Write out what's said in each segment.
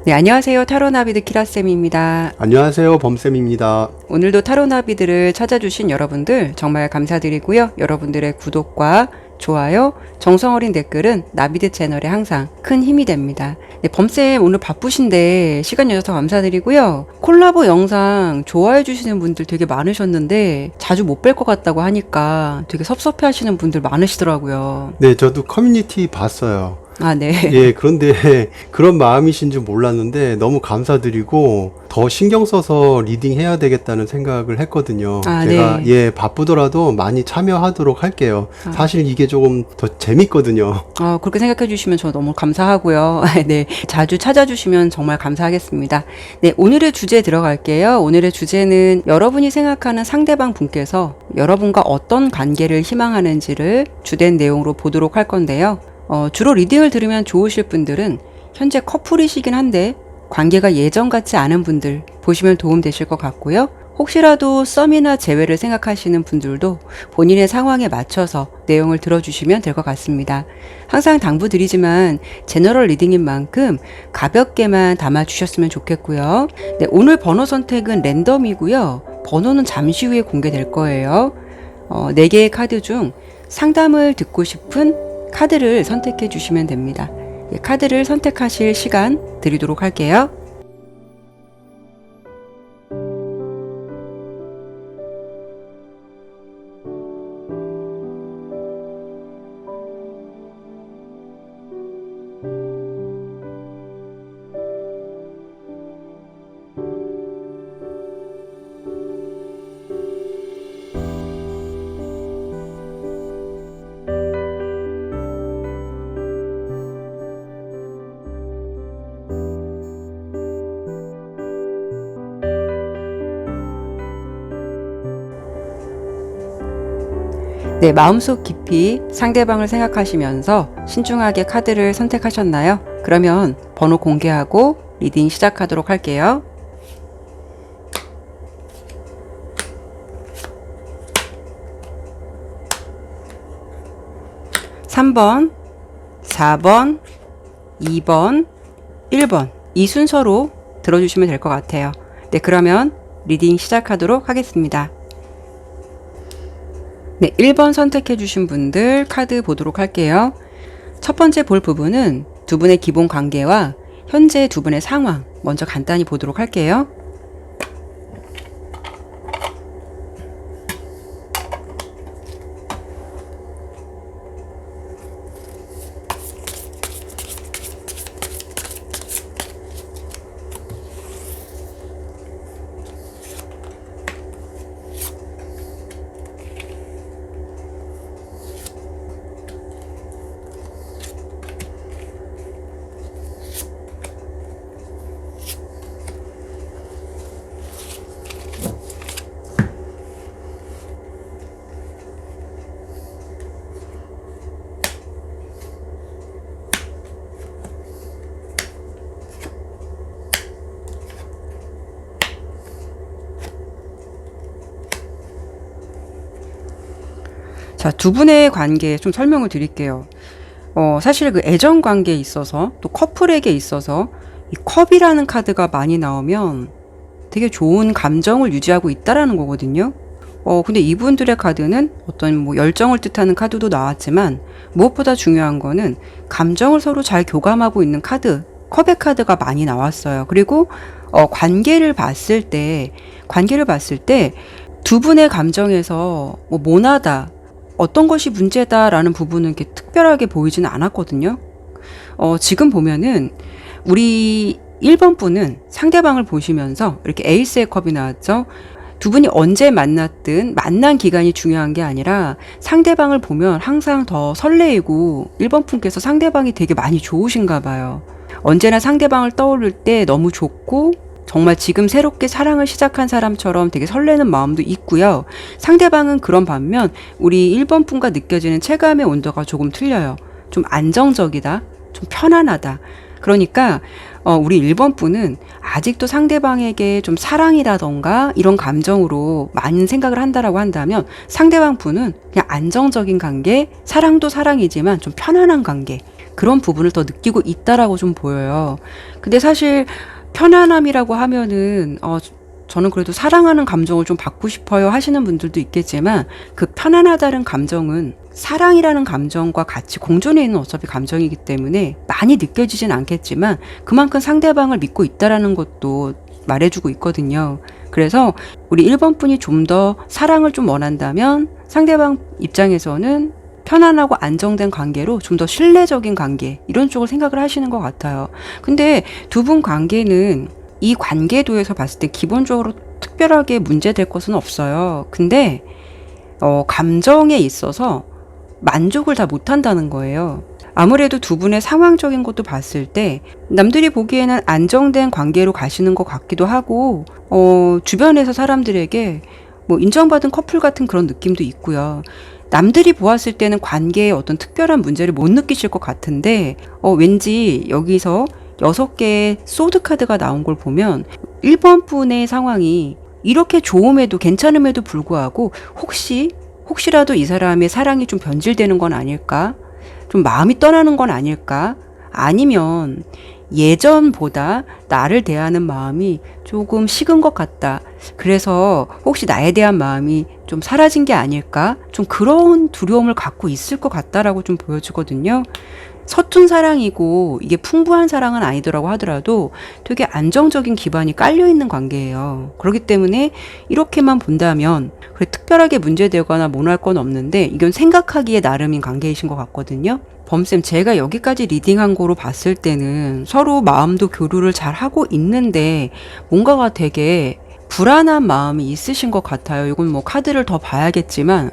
네, 안녕하세요. 타로나비드 키라쌤입니다. 안녕하세요, 범쌤입니다. 오늘도 타로나비드를 찾아주신 여러분들 정말 감사드리고요. 여러분들의 구독과 좋아요, 정성어린 댓글은 나비드 채널에 항상 큰 힘이 됩니다. 네, 범쌤 오늘 바쁘신데 시간 내셔서 감사드리고요. 콜라보 영상 좋아해 주시는 분들 되게 많으셨는데 자주 못 뵐 것 같다고 하니까 되게 섭섭해 하시는 분들 많으시더라고요. 네, 저도 커뮤니티 봤어요. 아, 네. 예, 그런데 그런 마음이신 줄 몰랐는데 너무 감사드리고 더 신경 써서 리딩 해야 되겠다는 생각을 했거든요. 아, 제가 네. 예, 바쁘더라도 많이 참여하도록 할게요. 사실 이게 조금 더 재밌거든요. 그렇게 생각해 주시면 저 너무 감사하고요. 네. 자주 찾아주시면 정말 감사하겠습니다. 네. 오늘의 주제 들어갈게요. 오늘의 주제는 여러분이 생각하는 상대방 분께서 여러분과 어떤 관계를 희망하는지를 주된 내용으로 보도록 할 건데요. 주로 리딩을 들으면 좋으실 분들은 현재 커플이시긴 한데 관계가 예전 같지 않은 분들 보시면 도움 되실 것 같고요. 혹시라도 썸이나 재회를 생각하시는 분들도 본인의 상황에 맞춰서 내용을 들어주시면 될 것 같습니다. 항상 당부드리지만 제너럴 리딩인 만큼 가볍게만 담아주셨으면 좋겠고요. 네, 오늘 번호 선택은 랜덤이고요. 번호는 잠시 후에 공개될 거예요. 4개의 카드 중 상담을 듣고 싶은 카드를 선택해 주시면 됩니다. 카드를 선택하실 시간 드리도록 할게요. 네, 마음속 깊이 상대방을 생각하시면서 신중하게 카드를 선택하셨나요? 그러면 번호 공개하고 리딩 시작하도록 할게요. (3번) (4번) (2번) (1번) 이 순서로 들어주시면 될 것 같아요. 네, 그러면 리딩 시작하도록 하겠습니다. 네, 1번 선택해 주신 분들 카드 보도록 할게요. 첫 번째 볼 부분은 두 분의 기본 관계와 현재 두 분의 상황 먼저 간단히 보도록 할게요. 자, 두 분의 관계 좀 설명을 드릴게요. 사실 그 애정 관계에 있어서 또 커플에게 있어서 이 컵이라는 카드가 많이 나오면 되게 좋은 감정을 유지하고 있다라는 거거든요. 근데 이분들의 카드는 어떤 뭐 열정을 뜻하는 카드도 나왔지만 무엇보다 중요한 거는 감정을 서로 잘 교감하고 있는 카드, 컵의 카드가 많이 나왔어요. 그리고 관계를 봤을 때 두 분의 감정에서 뭐 모나다, 어떤 것이 문제다라는 부분은 이렇게 특별하게 보이지는 않았거든요. 지금 보면은 우리 1번 분은 상대방을 보시면서 이렇게 에이스의 컵이 나왔죠. 두 분이 언제 만났든 만난 기간이 중요한 게 아니라 상대방을 보면 항상 더 설레이고 1번 분께서 상대방이 되게 많이 좋으신가 봐요. 언제나 상대방을 떠올릴 때 너무 좋고 정말 지금 새롭게 사랑을 시작한 사람처럼 되게 설레는 마음도 있고요. 상대방은 그런 반면 우리 1번 분과 느껴지는 체감의 온도가 조금 틀려요. 좀 안정적이다, 좀 편안하다. 그러니까 우리 1번 분은 아직도 상대방에게 좀 사랑이라던가 이런 감정으로 많은 생각을 한다라고 한다면, 상대방 분은 그냥 안정적인 관계, 사랑도 사랑이지만 좀 편안한 관계, 그런 부분을 더 느끼고 있다라고 좀 보여요. 근데 사실 편안함이라고 하면은 저는 그래도 사랑하는 감정을 좀 받고 싶어요 하시는 분들도 있겠지만, 그 편안하다는 감정은 사랑이라는 감정과 같이 공존해 있는 어차피 감정이기 때문에 많이 느껴지진 않겠지만 그만큼 상대방을 믿고 있다라는 것도 말해주고 있거든요. 그래서 우리 1번 분이 좀 더 사랑을 좀 원한다면 상대방 입장에서는 편안하고 안정된 관계로 좀 더 신뢰적인 관계, 이런 쪽을 생각을 하시는 것 같아요. 근데 두 분 관계는 이 관계도에서 봤을 때 기본적으로 특별하게 문제될 것은 없어요. 근데 감정에 있어서 만족을 다 못한다는 거예요. 아무래도 두 분의 상황적인 것도 봤을 때 남들이 보기에는 안정된 관계로 가시는 것 같기도 하고, 주변에서 사람들에게 뭐 인정받은 커플 같은 그런 느낌도 있고요. 남들이 보았을 때는 관계에 어떤 특별한 문제를 못 느끼실 것 같은데, 왠지 여기서 6개의 소드 카드가 나온 걸 보면 1번 분의 상황이 이렇게 좋음에도 괜찮음에도 불구하고 혹시라도 이 사람의 사랑이 좀 변질되는 건 아닐까? 좀 마음이 떠나는 건 아닐까? 아니면 예전보다 나를 대하는 마음이 조금 식은 것 같다. 그래서 혹시 나에 대한 마음이 좀 사라진 게 아닐까? 좀 그런 두려움을 갖고 있을 것 같다라고 좀 보여지거든요. 서툰 사랑이고 이게 풍부한 사랑은 아니더라고 하더라도 되게 안정적인 기반이 깔려있는 관계예요. 그렇기 때문에 이렇게만 본다면 그래 특별하게 문제되거나 모날 건 없는데, 이건 생각하기에 나름인 관계이신 것 같거든요. 범쌤, 제가 여기까지 리딩한 거로 봤을 때는 서로 마음도 교류를 잘 하고 있는데 뭔가가 되게 불안한 마음이 있으신 것 같아요. 이건 뭐 카드를 더 봐야겠지만.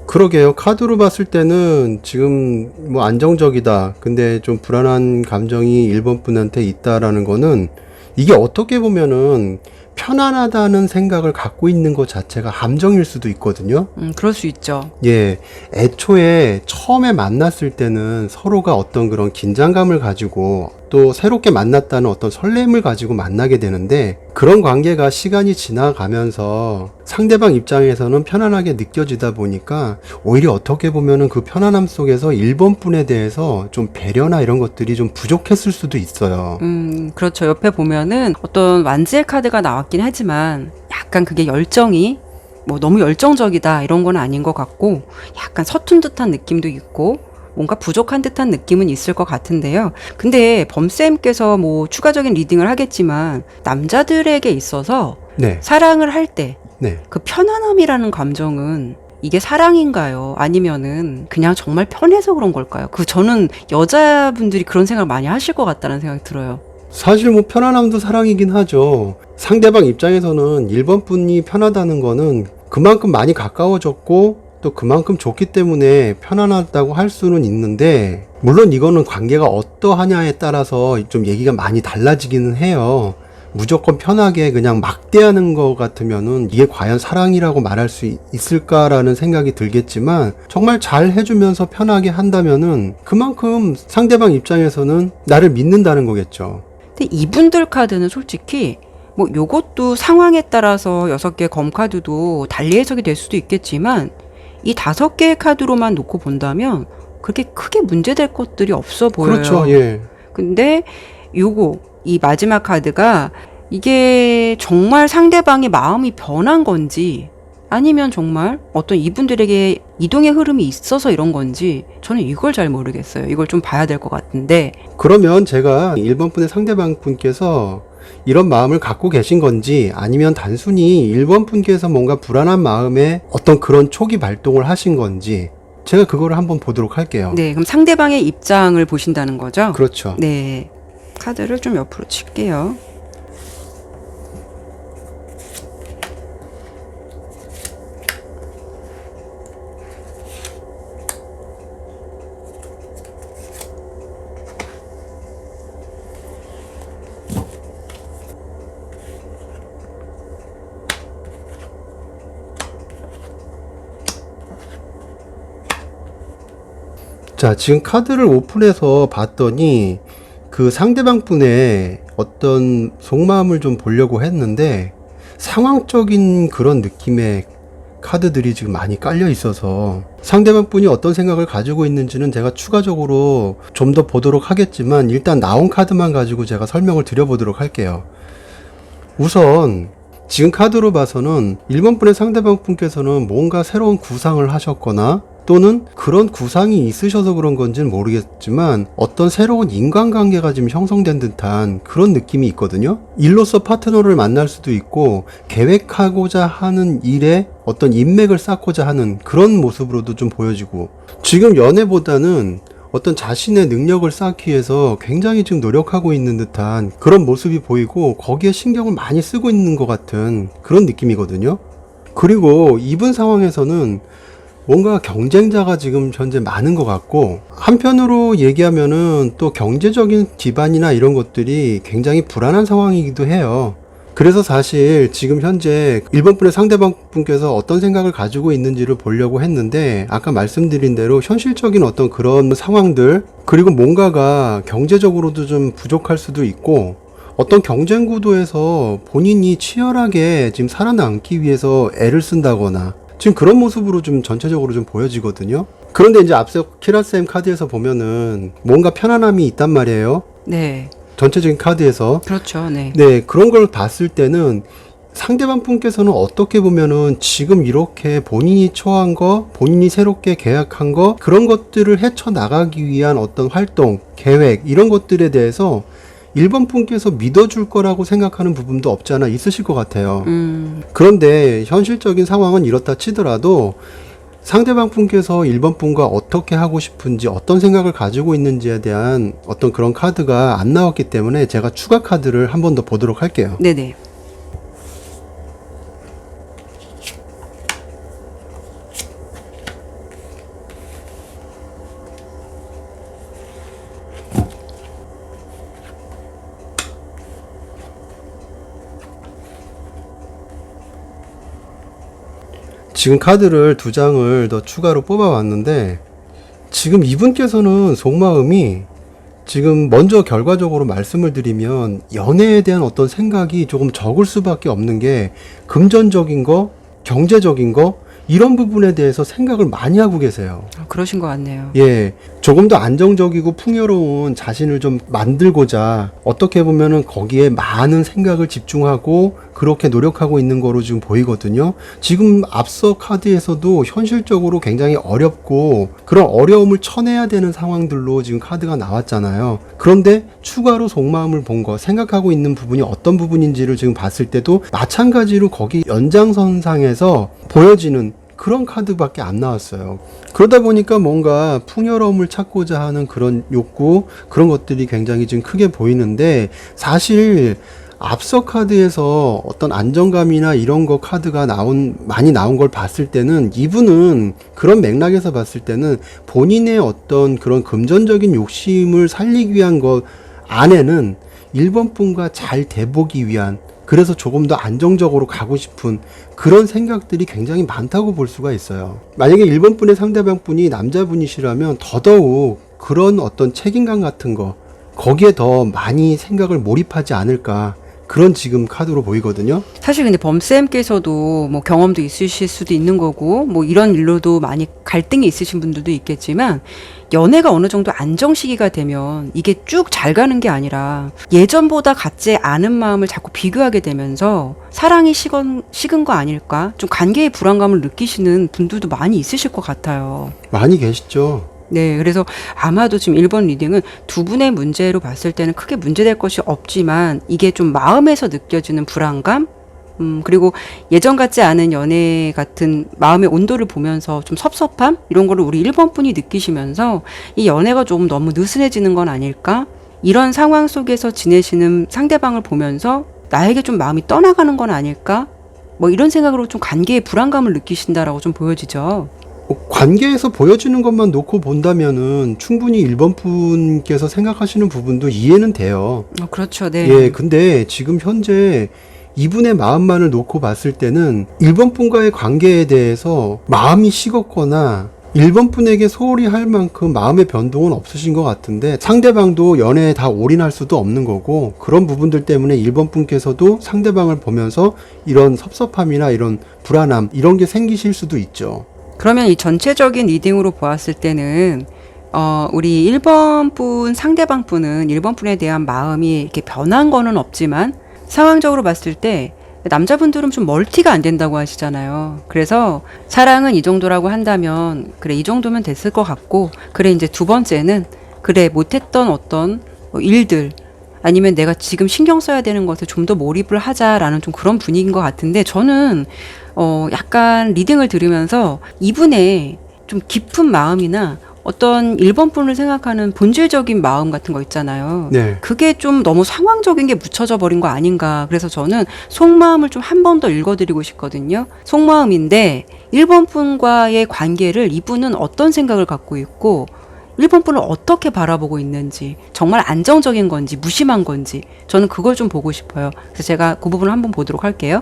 그러게요. 카드로 봤을 때는 지금 뭐 안정적이다. 근데 좀 불안한 감정이 1번 분한테 있다라는 거는, 이게 어떻게 보면은 편안하다는 생각을 갖고 있는 것 자체가 함정일 수도 있거든요. 그럴 수 있죠. 예, 애초에 처음에 만났을 때는 서로가 어떤 그런 긴장감을 가지고 또 새롭게 만났다는 어떤 설렘을 가지고 만나게 되는데, 그런 관계가 시간이 지나가면서 상대방 입장에서는 편안하게 느껴지다 보니까 오히려 어떻게 보면은 그 편안함 속에서 1번 분에 대해서 좀 배려나 이런 것들이 좀 부족했을 수도 있어요. 그렇죠. 옆에 보면은 어떤 완지의 카드가 나왔긴 하지만 약간 그게 열정이 뭐 너무 열정적이다 이런 건 아닌 것 같고, 약간 서툰 듯한 느낌도 있고 뭔가 부족한 듯한 느낌은 있을 것 같은데요. 근데 범쌤께서 뭐 추가적인 리딩을 하겠지만 남자들에게 있어서 네, 사랑을 할 때 네. 그 편안함이라는 감정은 이게 사랑인가요? 아니면은 그냥 정말 편해서 그런 걸까요? 저는 여자분들이 그런 생각을 많이 하실 것 같다는 생각이 들어요. 사실 뭐 편안함도 사랑이긴 하죠. 상대방 입장에서는 1번 분이 편하다는 거는 그만큼 많이 가까워졌고 또 그만큼 좋기 때문에 편안하다고 할 수는 있는데, 물론 이거는 관계가 어떠하냐에 따라서 좀 얘기가 많이 달라지기는 해요. 무조건 편하게 그냥 막대하는 것 같으면은 이게 과연 사랑이라고 말할 수 있을까라는 생각이 들겠지만, 정말 잘 해주면서 편하게 한다면은 그만큼 상대방 입장에서는 나를 믿는다는 거겠죠. 근데 이분들 카드는 솔직히 뭐 요것도 상황에 따라서 6개 검 카드도 달리 해석이 될 수도 있겠지만, 이 5개의 카드로만 놓고 본다면 그렇게 크게 문제될 것들이 없어 보여요. 그렇죠. 예. 근데 이 마지막 카드가 이게 정말 상대방의 마음이 변한 건지, 아니면 정말 어떤 이분들에게 이동의 흐름이 있어서 이런 건지 저는 이걸 잘 모르겠어요. 이걸 좀 봐야 될 것 같은데. 그러면 제가 1번 분의 상대방 분께서 이런 마음을 갖고 계신 건지, 아니면 단순히 1번 분께서 뭔가 불안한 마음에 어떤 그런 초기 발동을 하신 건지, 제가 그거를 한번 보도록 할게요. 네, 그럼 상대방의 입장을 보신다는 거죠? 그렇죠. 네, 카드를 좀 옆으로 칠게요. 자, 지금 카드를 오픈해서 봤더니 그 상대방 분의 어떤 속마음을 좀 보려고 했는데, 상황적인 그런 느낌의 카드들이 지금 많이 깔려 있어서 상대방 분이 어떤 생각을 가지고 있는지는 제가 추가적으로 좀 더 보도록 하겠지만 일단 나온 카드만 가지고 제가 설명을 드려보도록 할게요. 우선 지금 카드로 봐서는 1번 분의 상대방 분께서는 뭔가 새로운 구상을 하셨거나 또는 그런 구상이 있으셔서 그런 건지는 모르겠지만 어떤 새로운 인간관계가 지금 형성된 듯한 그런 느낌이 있거든요. 일로서 파트너를 만날 수도 있고 계획하고자 하는 일에 어떤 인맥을 쌓고자 하는 그런 모습으로도 좀 보여지고 지금 연애보다는 어떤 자신의 능력을 쌓기 위해서 굉장히 지금 노력하고 있는 듯한 그런 모습이 보이고 거기에 신경을 많이 쓰고 있는 것 같은 그런 느낌이거든요. 그리고 이분 상황에서는 뭔가 경쟁자가 지금 현재 많은 것 같고 한편으로 얘기하면은 또 경제적인 기반이나 이런 것들이 굉장히 불안한 상황이기도 해요. 그래서 사실 지금 현재 1번 분의 상대방 분께서 어떤 생각을 가지고 있는지를 보려고 했는데 아까 말씀드린 대로 현실적인 어떤 그런 상황들 그리고 뭔가가 경제적으로도 좀 부족할 수도 있고 어떤 경쟁 구도에서 본인이 치열하게 지금 살아남기 위해서 애를 쓴다거나 지금 그런 모습으로 좀 전체적으로 좀 보여지거든요. 그런데 이제 앞서 키라쌤 카드에서 보면은 뭔가 편안함이 있단 말이에요. 네. 전체적인 카드에서. 그렇죠. 네. 네, 그런 걸 봤을 때는 상대방 분께서는 어떻게 보면은 지금 이렇게 본인이 처한 거, 본인이 새롭게 계약한 거, 그런 것들을 헤쳐나가기 위한 어떤 활동, 계획, 이런 것들에 대해서 1번 분께서 믿어줄 거라고 생각하는 부분도 없지 않아 있으실 것 같아요. 그런데 현실적인 상황은 이렇다 치더라도 상대방 분께서 1번 분과 어떻게 하고 싶은지 어떤 생각을 가지고 있는지에 대한 어떤 그런 카드가 안 나왔기 때문에 제가 추가 카드를 한 번 더 보도록 할게요. 네네. 지금 카드를 2장을 더 추가로 뽑아왔는데 지금 이분께서는 속마음이 지금 먼저 결과적으로 말씀을 드리면 연애에 대한 어떤 생각이 조금 적을 수밖에 없는 게 금전적인 거, 경제적인 거 이런 부분에 대해서 생각을 많이 하고 계세요. 그러신 것 같네요. 예, 조금 더 안정적이고 풍요로운 자신을 좀 만들고자 어떻게 보면은 거기에 많은 생각을 집중하고 그렇게 노력하고 있는 거로 지금 보이거든요. 지금 앞서 카드에서도 현실적으로 굉장히 어렵고 그런 어려움을 쳐내야 되는 상황들로 지금 카드가 나왔잖아요. 그런데 추가로 속마음을 본 거, 생각하고 있는 부분이 어떤 부분인지를 지금 봤을 때도 마찬가지로 거기 연장선상에서 보여지는 그런 카드밖에 안 나왔어요. 그러다 보니까 뭔가 풍요로움을 찾고자 하는 그런 욕구, 그런 것들이 굉장히 지금 크게 보이는데 사실 앞서 카드에서 어떤 안정감이나 이런 거 카드가 많이 나온 걸 봤을 때는 이분은 그런 맥락에서 봤을 때는 본인의 어떤 그런 금전적인 욕심을 살리기 위한 것 안에는 1번 분과 잘 돼보기 위한 그래서 조금 더 안정적으로 가고 싶은 그런 생각들이 굉장히 많다고 볼 수가 있어요. 만약에 1번 분의 상대방 분이 남자분이시라면 더더욱 그런 어떤 책임감 같은 거 거기에 더 많이 생각을 몰입하지 않을까 그런 지금 카드로 보이거든요. 사실 근데 범쌤께서도 뭐 경험도 있으실 수도 있는 거고 뭐 이런 일로도 많이 갈등이 있으신 분들도 있겠지만 연애가 어느 정도 안정 시기가 되면 이게 쭉 잘 가는 게 아니라 예전보다 같지 않은 마음을 자꾸 비교하게 되면서 사랑이 식은 거 아닐까? 좀 관계의 불안감을 느끼시는 분들도 많이 있으실 것 같아요. 많이 계시죠. 네, 그래서 아마도 지금 1번 리딩은 두 분의 문제로 봤을 때는 크게 문제될 것이 없지만 이게 좀 마음에서 느껴지는 불안감? 그리고 예전 같지 않은 연애 같은 마음의 온도를 보면서 좀 섭섭함? 이런 거를 우리 1번 분이 느끼시면서 이 연애가 조금 너무 느슨해지는 건 아닐까? 이런 상황 속에서 지내시는 상대방을 보면서 나에게 좀 마음이 떠나가는 건 아닐까? 뭐 이런 생각으로 좀 관계의 불안감을 느끼신다라고 좀 보여지죠. 관계에서 보여지는 것만 놓고 본다면은 충분히 1번 분께서 생각하시는 부분도 이해는 돼요. 그렇죠. 네. 예, 근데 지금 현재 이분의 마음만을 놓고 봤을 때는 1번 분과의 관계에 대해서 마음이 식었거나 1번 분에게 소홀히 할 만큼 마음의 변동은 없으신 것 같은데 상대방도 연애에 다 올인할 수도 없는 거고 그런 부분들 때문에 1번 분께서도 상대방을 보면서 이런 섭섭함이나 이런 불안함 이런 게 생기실 수도 있죠. 그러면 이 전체적인 리딩으로 보았을 때는 우리 1번 분 상대방 분은 1번 분에 대한 마음이 이렇게 변한 거는 없지만 상황적으로 봤을 때 남자분들은 좀 멀티가 안 된다고 하시잖아요. 그래서 사랑은 이 정도라고 한다면 그래 이 정도면 됐을 것 같고 그래 이제 두 번째는 그래 못했던 어떤 일들 아니면 내가 지금 신경 써야 되는 것에 좀 더 몰입을 하자라는 좀 그런 분위기인 것 같은데 저는 약간 리딩을 들으면서 이분의 좀 깊은 마음이나 어떤 1번 분을 생각하는 본질적인 마음 같은 거 있잖아요. 네. 그게 좀 너무 상황적인 게 묻혀져 버린 거 아닌가. 그래서 저는 속마음을 좀 한 번 더 읽어드리고 싶거든요. 속마음인데 1번 분과의 관계를 이분은 어떤 생각을 갖고 있고 1번 분을 어떻게 바라보고 있는지 정말 안정적인 건지 무심한 건지 저는 그걸 좀 보고 싶어요. 그래서 제가 그 부분을 한번 보도록 할게요.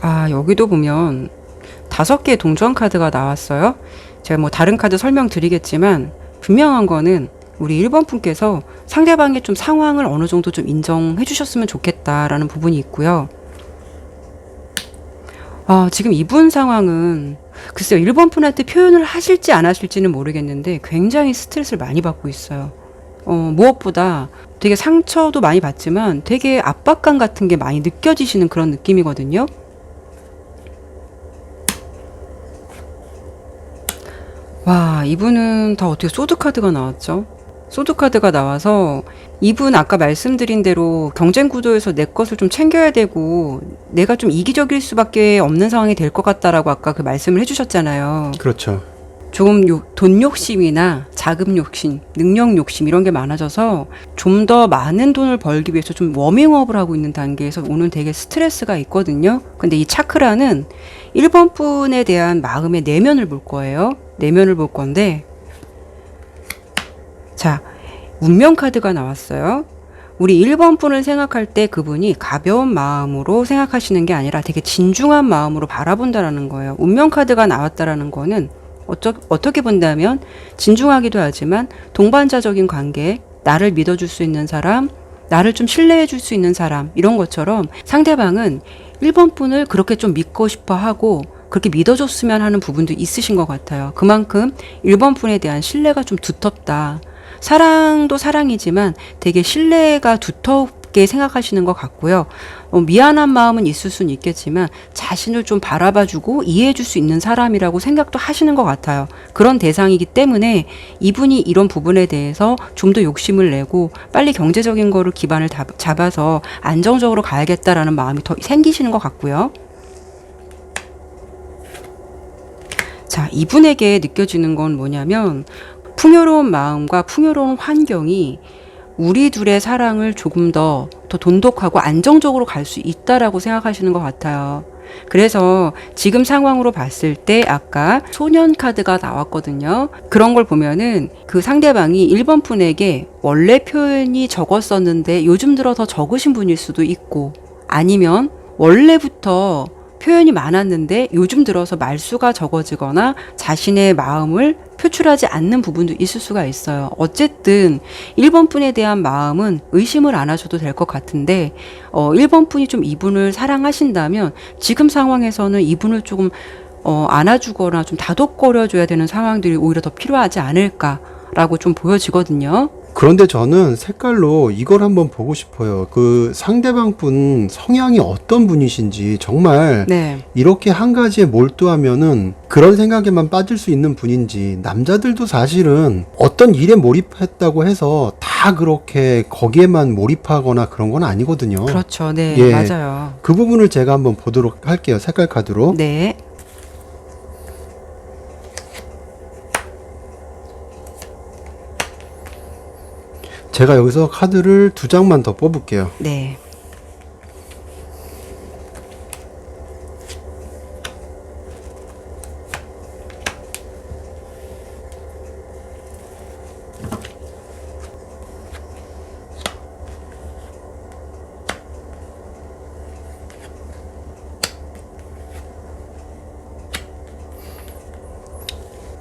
아, 여기도 보면 5개의 동전 카드가 나왔어요. 제가 뭐 다른 카드 설명드리겠지만 분명한 거는 우리 1번 분께서 상대방의 좀 상황을 어느 정도 좀 인정해 주셨으면 좋겠다라는 부분이 있고요. 지금 이분 상황은 글쎄요, 1번 분한테 표현을 하실지 안 하실지는 모르겠는데 굉장히 스트레스를 많이 받고 있어요. 무엇보다 되게 상처도 많이 받지만 되게 압박감 같은 게 많이 느껴지시는 그런 느낌이거든요. 와, 이분은 다 어떻게 소드카드가 나왔죠? 소드카드가 나와서 이분 아까 말씀드린 대로 경쟁 구도에서 내 것을 좀 챙겨야 되고 내가 좀 이기적일 수밖에 없는 상황이 될 것 같다라고 아까 그 말씀을 해주셨잖아요. 그렇죠. 조금 돈 욕심이나 자금 욕심, 능력 욕심 이런 게 많아져서 좀 더 많은 돈을 벌기 위해서 좀 워밍업을 하고 있는 단계에서 오는 되게 스트레스가 있거든요. 근데 이 차크라는 1번 분에 대한 마음의 내면을 볼 거예요. 내면을 볼 건데 자, 운명 카드가 나왔어요. 우리 1번 분을 생각할 때 그분이 가벼운 마음으로 생각하시는 게 아니라 되게 진중한 마음으로 바라본다라는 거예요. 운명 카드가 나왔다라는 거는 어떻게 본다면 진중하기도 하지만 동반자적인 관계, 나를 믿어줄 수 있는 사람, 나를 좀 신뢰해줄 수 있는 사람 이런 것처럼 상대방은 1번 분을 그렇게 좀 믿고 싶어 하고 그렇게 믿어줬으면 하는 부분도 있으신 것 같아요. 그만큼 1번 분에 대한 신뢰가 좀 두텁다. 사랑도 사랑이지만 되게 신뢰가 두텁게 생각하시는 것 같고요. 미안한 마음은 있을 수는 있겠지만 자신을 좀 바라봐주고 이해해줄 수 있는 사람이라고 생각도 하시는 것 같아요. 그런 대상이기 때문에 이분이 이런 부분에 대해서 좀 더 욕심을 내고 빨리 경제적인 거를 기반을 잡아서 안정적으로 가야겠다라는 마음이 더 생기시는 것 같고요. 자, 이분에게 느껴지는 건 뭐냐면 풍요로운 마음과 풍요로운 환경이 우리 둘의 사랑을 조금 더 돈독하고 안정적으로 갈 수 있다라고 생각하시는 것 같아요. 그래서 지금 상황으로 봤을 때 아까 소년 카드가 나왔거든요. 그런 걸 보면은 그 상대방이 1번 분에게 원래 표현이 적었었는데 요즘 들어 더 적으신 분일 수도 있고 아니면 원래부터 표현이 많았는데 요즘 들어서 말수가 적어지거나 자신의 마음을 표출하지 않는 부분도 있을 수가 있어요. 어쨌든 1번 분에 대한 마음은 의심을 안 하셔도 될 것 같은데 1번 분이 좀 이분을 사랑하신다면 지금 상황에서는 이분을 조금 안아주거나 좀 다독거려줘야 되는 상황들이 오히려 더 필요하지 않을까라고 좀 보여지거든요. 그런데 저는 색깔로 이걸 한번 보고 싶어요. 그 상대방 분 성향이 어떤 분이신지 정말 네. 이렇게 한 가지에 몰두하면은 그런 생각에만 빠질 수 있는 분인지 남자들도 사실은 어떤 일에 몰입했다고 해서 다 그렇게 거기에만 몰입하거나 그런 건 아니거든요. 그렇죠. 네. 예. 맞아요. 그 부분을 제가 한번 보도록 할게요. 색깔 카드로. 네. 제가 여기서 카드를 2장만 더 뽑을게요. 네.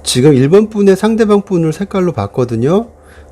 지금 1번 분의 상대방 분을 색깔로 봤거든요.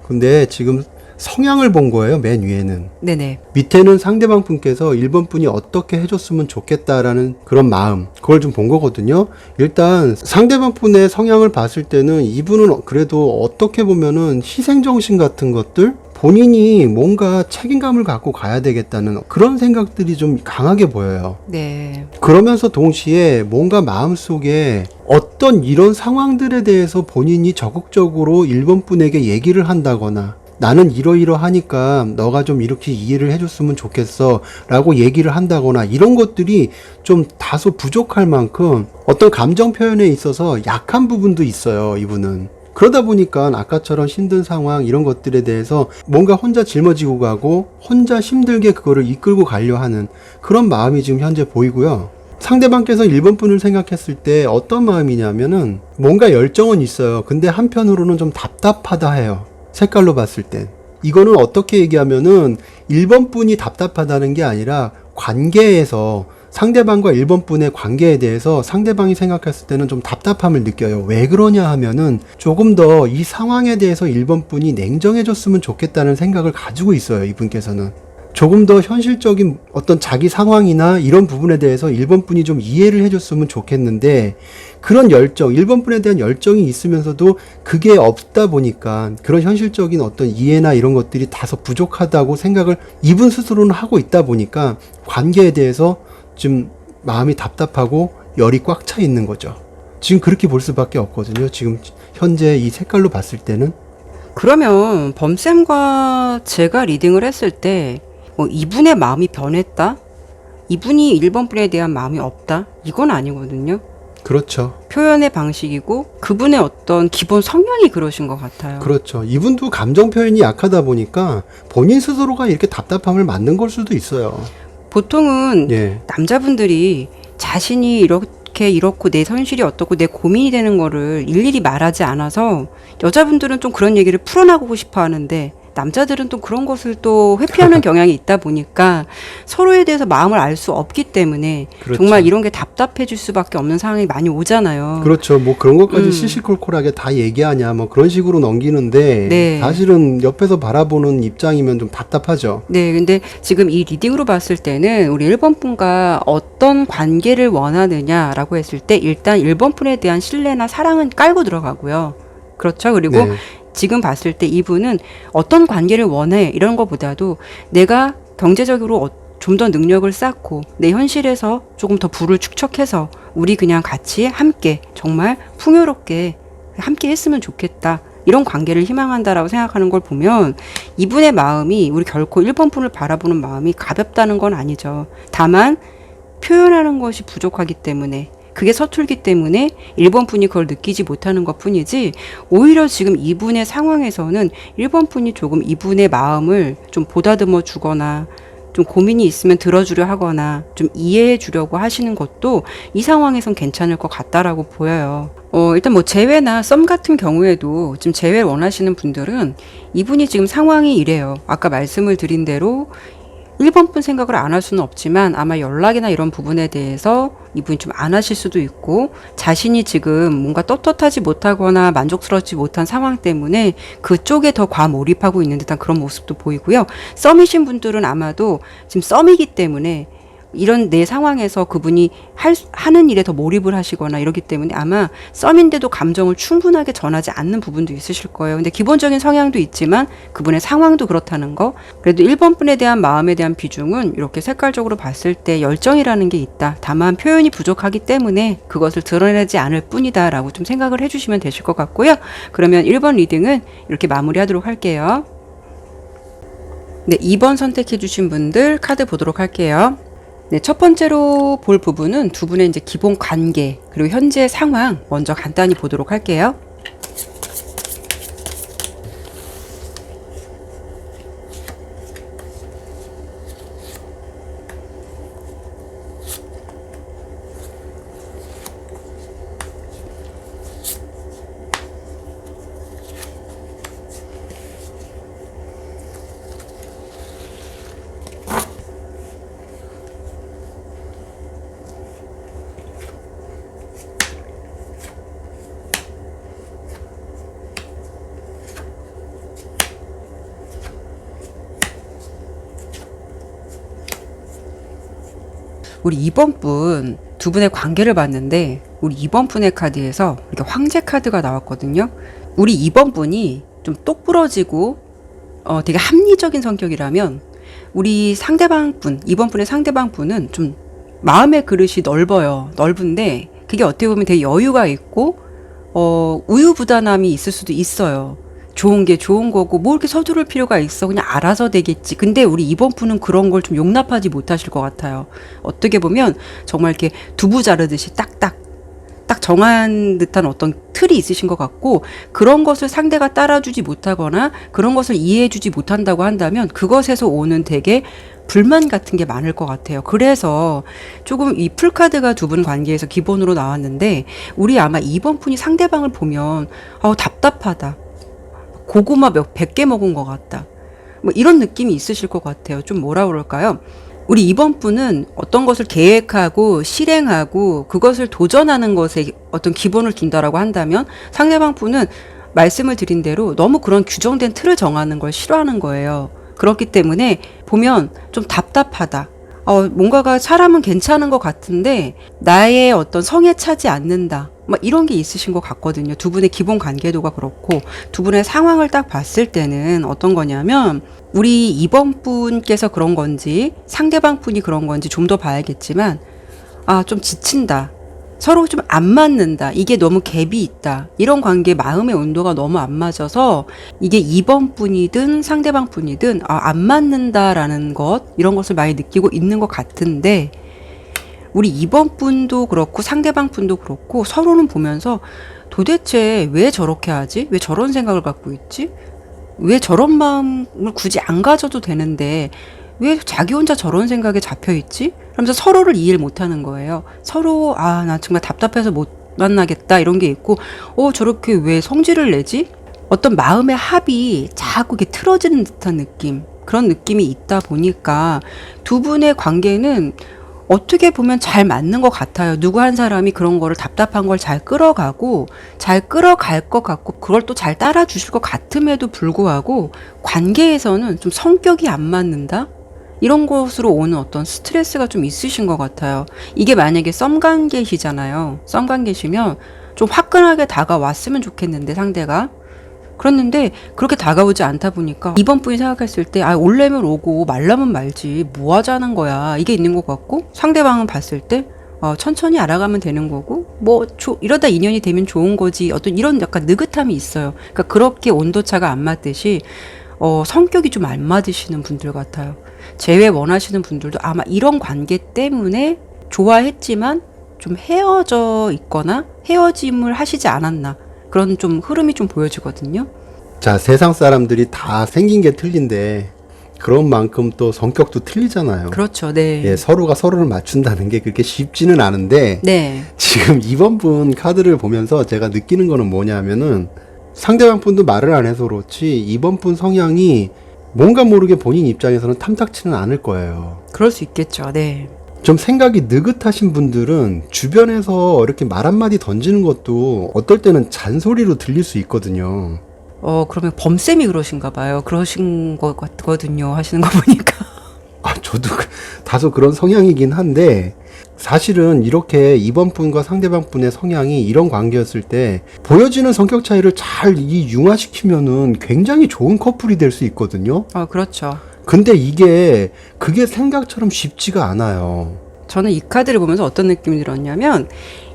근데 지금 성향을 본 거예요, 맨 위에는. 네네. 밑에는 상대방 분께서 1번 분이 어떻게 해줬으면 좋겠다라는 그런 마음, 그걸 좀 본 거거든요. 일단 상대방 분의 성향을 봤을 때는 이분은 그래도 어떻게 보면은 희생정신 같은 것들, 본인이 뭔가 책임감을 갖고 가야 되겠다는 그런 생각들이 좀 강하게 보여요. 네. 그러면서 동시에 뭔가 마음속에 어떤 이런 상황들에 대해서 본인이 적극적으로 1번 분에게 얘기를 한다거나, 나는 이러이러하니까 너가 좀 이렇게 이해를 해줬으면 좋겠어 라고 얘기를 한다거나, 이런 것들이 좀 다소 부족할 만큼 어떤 감정 표현에 있어서 약한 부분도 있어요, 이분은. 그러다 보니까 아까처럼 힘든 상황, 이런 것들에 대해서 뭔가 혼자 짊어지고 가고 혼자 힘들게 그거를 이끌고 가려 하는 그런 마음이 지금 현재 보이고요. 상대방께서 1번 분을 생각했을 때 어떤 마음이냐면은 뭔가 열정은 있어요. 근데 한편으로는 좀 답답하다 해요. 색깔로 봤을 땐. 이거는 어떻게 얘기하면은 1번 분이 답답하다는 게 아니라 관계에서 상대방과 1번 분의 관계에 대해서 상대방이 생각했을 때는 좀 답답함을 느껴요. 왜 그러냐 하면은 조금 더 이 상황에 대해서 1번 분이 냉정해졌으면 좋겠다는 생각을 가지고 있어요, 이분께서는. 조금 더 현실적인 어떤 자기 상황이나 이런 부분에 대해서 1번 분이 좀 이해를 해줬으면 좋겠는데, 그런 열정, 1번 분에 대한 열정이 있으면서도 그게 없다 보니까 그런 현실적인 어떤 이해나 이런 것들이 다소 부족하다고 생각을 이분 스스로는 하고 있다 보니까 관계에 대해서 좀 마음이 답답하고 열이 꽉 차 있는 거죠. 지금 그렇게 볼 수밖에 없거든요. 지금 현재 이 색깔로 봤을 때는. 그러면 범쌤과 제가 리딩을 했을 때 이분의 마음이 변했다? 이분이 1번 분에 대한 마음이 없다? 이건 아니거든요. 그렇죠. 표현의 방식이고 그분의 어떤 기본 성향이 그러신 것 같아요. 그렇죠. 이분도 감정 표현이 약하다 보니까 본인 스스로가 이렇게 답답함을 만든 걸 수도 있어요. 보통은 예. 남자분들이 자신이 이렇고 내 현실이 어떻고 내 고민이 되는 거를 일일이 말하지 않아서 여자분들은 좀 그런 얘기를 풀어나가고 싶어 하는데 남자들은 또 그런 것을 또 회피하는 경향이 있다 보니까 서로에 대해서 마음을 알 수 없기 때문에 그렇죠. 정말 이런 게 답답해질 수밖에 없는 상황이 많이 오잖아요. 그렇죠. 뭐 그런 것까지 시시콜콜하게 다 얘기하냐 뭐 그런 식으로 넘기는데 네. 사실은 옆에서 바라보는 입장이면 좀 답답하죠. 네, 근데 지금 이 리딩으로 봤을 때는 우리 1번 분과 어떤 관계를 원하느냐라고 했을 때 일단 1번 분에 대한 신뢰나 사랑은 깔고 들어가고요. 그렇죠. 그리고 네. 지금 봤을 때 이분은 어떤 관계를 원해 이런 것보다도 내가 경제적으로 좀 더 능력을 쌓고 내 현실에서 조금 더 부를 축적해서 우리 그냥 같이 함께 정말 풍요롭게 함께 했으면 좋겠다. 이런 관계를 희망한다라고 생각하는 걸 보면 이분의 마음이 우리 결코 1번 분을 바라보는 마음이 가볍다는 건 아니죠. 다만 표현하는 것이 부족하기 때문에 그게 서툴기 때문에 1번 분이 그걸 느끼지 못하는 것 뿐이지 오히려 지금 이분의 상황에서는 1번 분이 조금 이분의 마음을 좀 보다듬어 주거나 좀 고민이 있으면 들어주려 하거나 좀 이해해 주려고 하시는 것도 이 상황에선 괜찮을 것 같다라고 보여요. 일단 뭐 재회나 썸 같은 경우에도 지금 재회를 원하시는 분들은 이분이 지금 상황이 이래요. 아까 말씀을 드린 대로 1번 분 생각을 안 할 수는 없지만 아마 연락이나 이런 부분에 대해서 이분이 좀 안 하실 수도 있고 자신이 지금 뭔가 떳떳하지 못하거나 만족스럽지 못한 상황 때문에 그쪽에 더 과몰입하고 있는 듯한 그런 모습도 보이고요. 썸이신 분들은 아마도 지금 썸이기 때문에 이런 내 상황에서 그분이 하는 일에 더 몰입을 하시거나 이러기 때문에 아마 썸인데도 감정을 충분하게 전하지 않는 부분도 있으실 거예요. 근데 기본적인 성향도 있지만 그분의 상황도 그렇다는 거. 그래도 1번 분에 대한 마음에 대한 비중은 이렇게 색깔적으로 봤을 때 열정이라는 게 있다. 다만 표현이 부족하기 때문에 그것을 드러내지 않을 뿐이다 라고 좀 생각을 해주시면 되실 것 같고요. 그러면 1번 리딩은 이렇게 마무리하도록 할게요. 네, 2번 선택해 주신 분들 카드 보도록 할게요. 네, 첫 번째로 볼 부분은 두 분의 이제 기본 관계 그리고 현재 상황 먼저 간단히 보도록 할게요. 우리 2번 분 두 분의 관계를 봤는데 우리 2번 분의 카드에서 이렇게 황제 카드가 나왔거든요. 우리 2번 분이 좀 똑부러지고 되게 합리적인 성격이라면 우리 상대방 분, 2번 분의 상대방 분은 좀 마음의 그릇이 넓어요. 넓은데 그게 어떻게 보면 되게 여유가 있고 우유부단함이 있을 수도 있어요. 좋은 게 좋은 거고 뭐 이렇게 서두를 필요가 있어. 그냥 알아서 되겠지. 근데 우리 이번 분은 그런 걸 좀 용납하지 못하실 것 같아요. 어떻게 보면 정말 이렇게 두부 자르듯이 딱 정한 듯한 어떤 틀이 있으신 것 같고, 그런 것을 상대가 따라주지 못하거나 그런 것을 이해해주지 못한다고 한다면 그것에서 오는 되게 불만 같은 게 많을 것 같아요. 그래서 조금 이 풀카드가 두 분 관계에서 기본으로 나왔는데, 우리 아마 2번 분이 상대방을 보면 답답하다, 고구마 100개 먹은 것 같다, 뭐 이런 느낌이 있으실 것 같아요. 좀 뭐라 그럴까요? 우리 2번 분은 어떤 것을 계획하고 실행하고 그것을 도전하는 것에 어떤 기본을 둔다라고 한다면, 상대방 분은 말씀을 드린 대로 너무 그런 규정된 틀을 정하는 걸 싫어하는 거예요. 그렇기 때문에 보면 좀 답답하다, 뭔가가 사람은 괜찮은 것 같은데 나의 어떤 성에 차지 않는다, 막 이런 게 있으신 것 같거든요. 두 분의 기본 관계도가 그렇고, 두 분의 상황을 딱 봤을 때는 어떤 거냐면, 우리 2번 분께서 그런 건지 상대방 분이 그런 건지 좀 더 봐야겠지만, 좀 지친다, 서로 좀 안 맞는다, 이게 너무 갭이 있다, 이런 관계 마음의 온도가 너무 안 맞아서 이게 2번 분이든 상대방 분이든 안 맞는다라는 것, 이런 것을 많이 느끼고 있는 것 같은데, 우리 2번 분도 그렇고 상대방 분도 그렇고 서로는 보면서 도대체 왜 저렇게 하지? 왜 저런 생각을 갖고 있지? 왜 저런 마음을 굳이 안 가져도 되는데 왜 자기 혼자 저런 생각에 잡혀 있지? 그러면서 서로를 이해를 못 하는 거예요. 서로 나 정말 답답해서 못 만나겠다, 이런 게 있고, 저렇게 왜 성질을 내지? 어떤 마음의 합이 자꾸 이렇게 틀어지는 듯한 느낌, 그런 느낌이 있다 보니까 두 분의 관계는 어떻게 보면 잘 맞는 것 같아요. 누구 한 사람이 그런 거를 답답한 걸 잘 끌어가고 잘 끌어갈 것 같고 그걸 또 잘 따라 주실 것 같음에도 불구하고 관계에서는 좀 성격이 안 맞는다, 이런 것으로 오는 어떤 스트레스가 좀 있으신 것 같아요. 이게 만약에 썸관계시잖아요. 썸관계시면 좀 화끈하게 다가왔으면 좋겠는데 상대가, 그랬는데 그렇게 다가오지 않다 보니까 2번 분이 생각했을 때 올래면 오고 말라면 말지 뭐 하자는 거야, 이게 있는 것 같고, 상대방은 봤을 때 천천히 알아가면 되는 거고, 이러다 인연이 되면 좋은 거지, 어떤 이런 약간 느긋함이 있어요. 그러니까 그렇게 온도차가 안 맞듯이 성격이 좀 안 맞으시는 분들 같아요. 재회 원하시는 분들도 아마 이런 관계 때문에 좋아했지만 좀 헤어져 있거나 헤어짐을 하시지 않았나, 그런 좀 흐름이 좀 보여지거든요. 자, 세상 사람들이 다 생긴 게 틀린데 그런 만큼 또 성격도 틀리잖아요. 그렇죠. 네. 예, 서로가 서로를 맞춘다는 게 그렇게 쉽지는 않은데, 네. 지금 2번 분 카드를 보면서 제가 느끼는 거는 뭐냐면은, 상대방 분도 말을 안 해서 그렇지 2번 분 성향이 뭔가 모르게 본인 입장에서는 탐탁치는 않을 거예요. 그럴 수 있겠죠. 네. 좀 생각이 느긋하신 분들은 주변에서 이렇게 말 한마디 던지는 것도 어떨 때는 잔소리로 들릴 수 있거든요. 그러면 범쌤이 그러신가 봐요. 그러신 것 같거든요, 하시는 거 보니까. 저도 다소 그런 성향이긴 한데, 사실은 이렇게 2번 분과 상대방 분의 성향이 이런 관계였을 때 보여지는 성격 차이를 잘 융화시키면은 굉장히 좋은 커플이 될 수 있거든요. 그렇죠. 근데 그게 생각처럼 쉽지가 않아요. 저는 이 카드를 보면서 어떤 느낌이 들었냐면,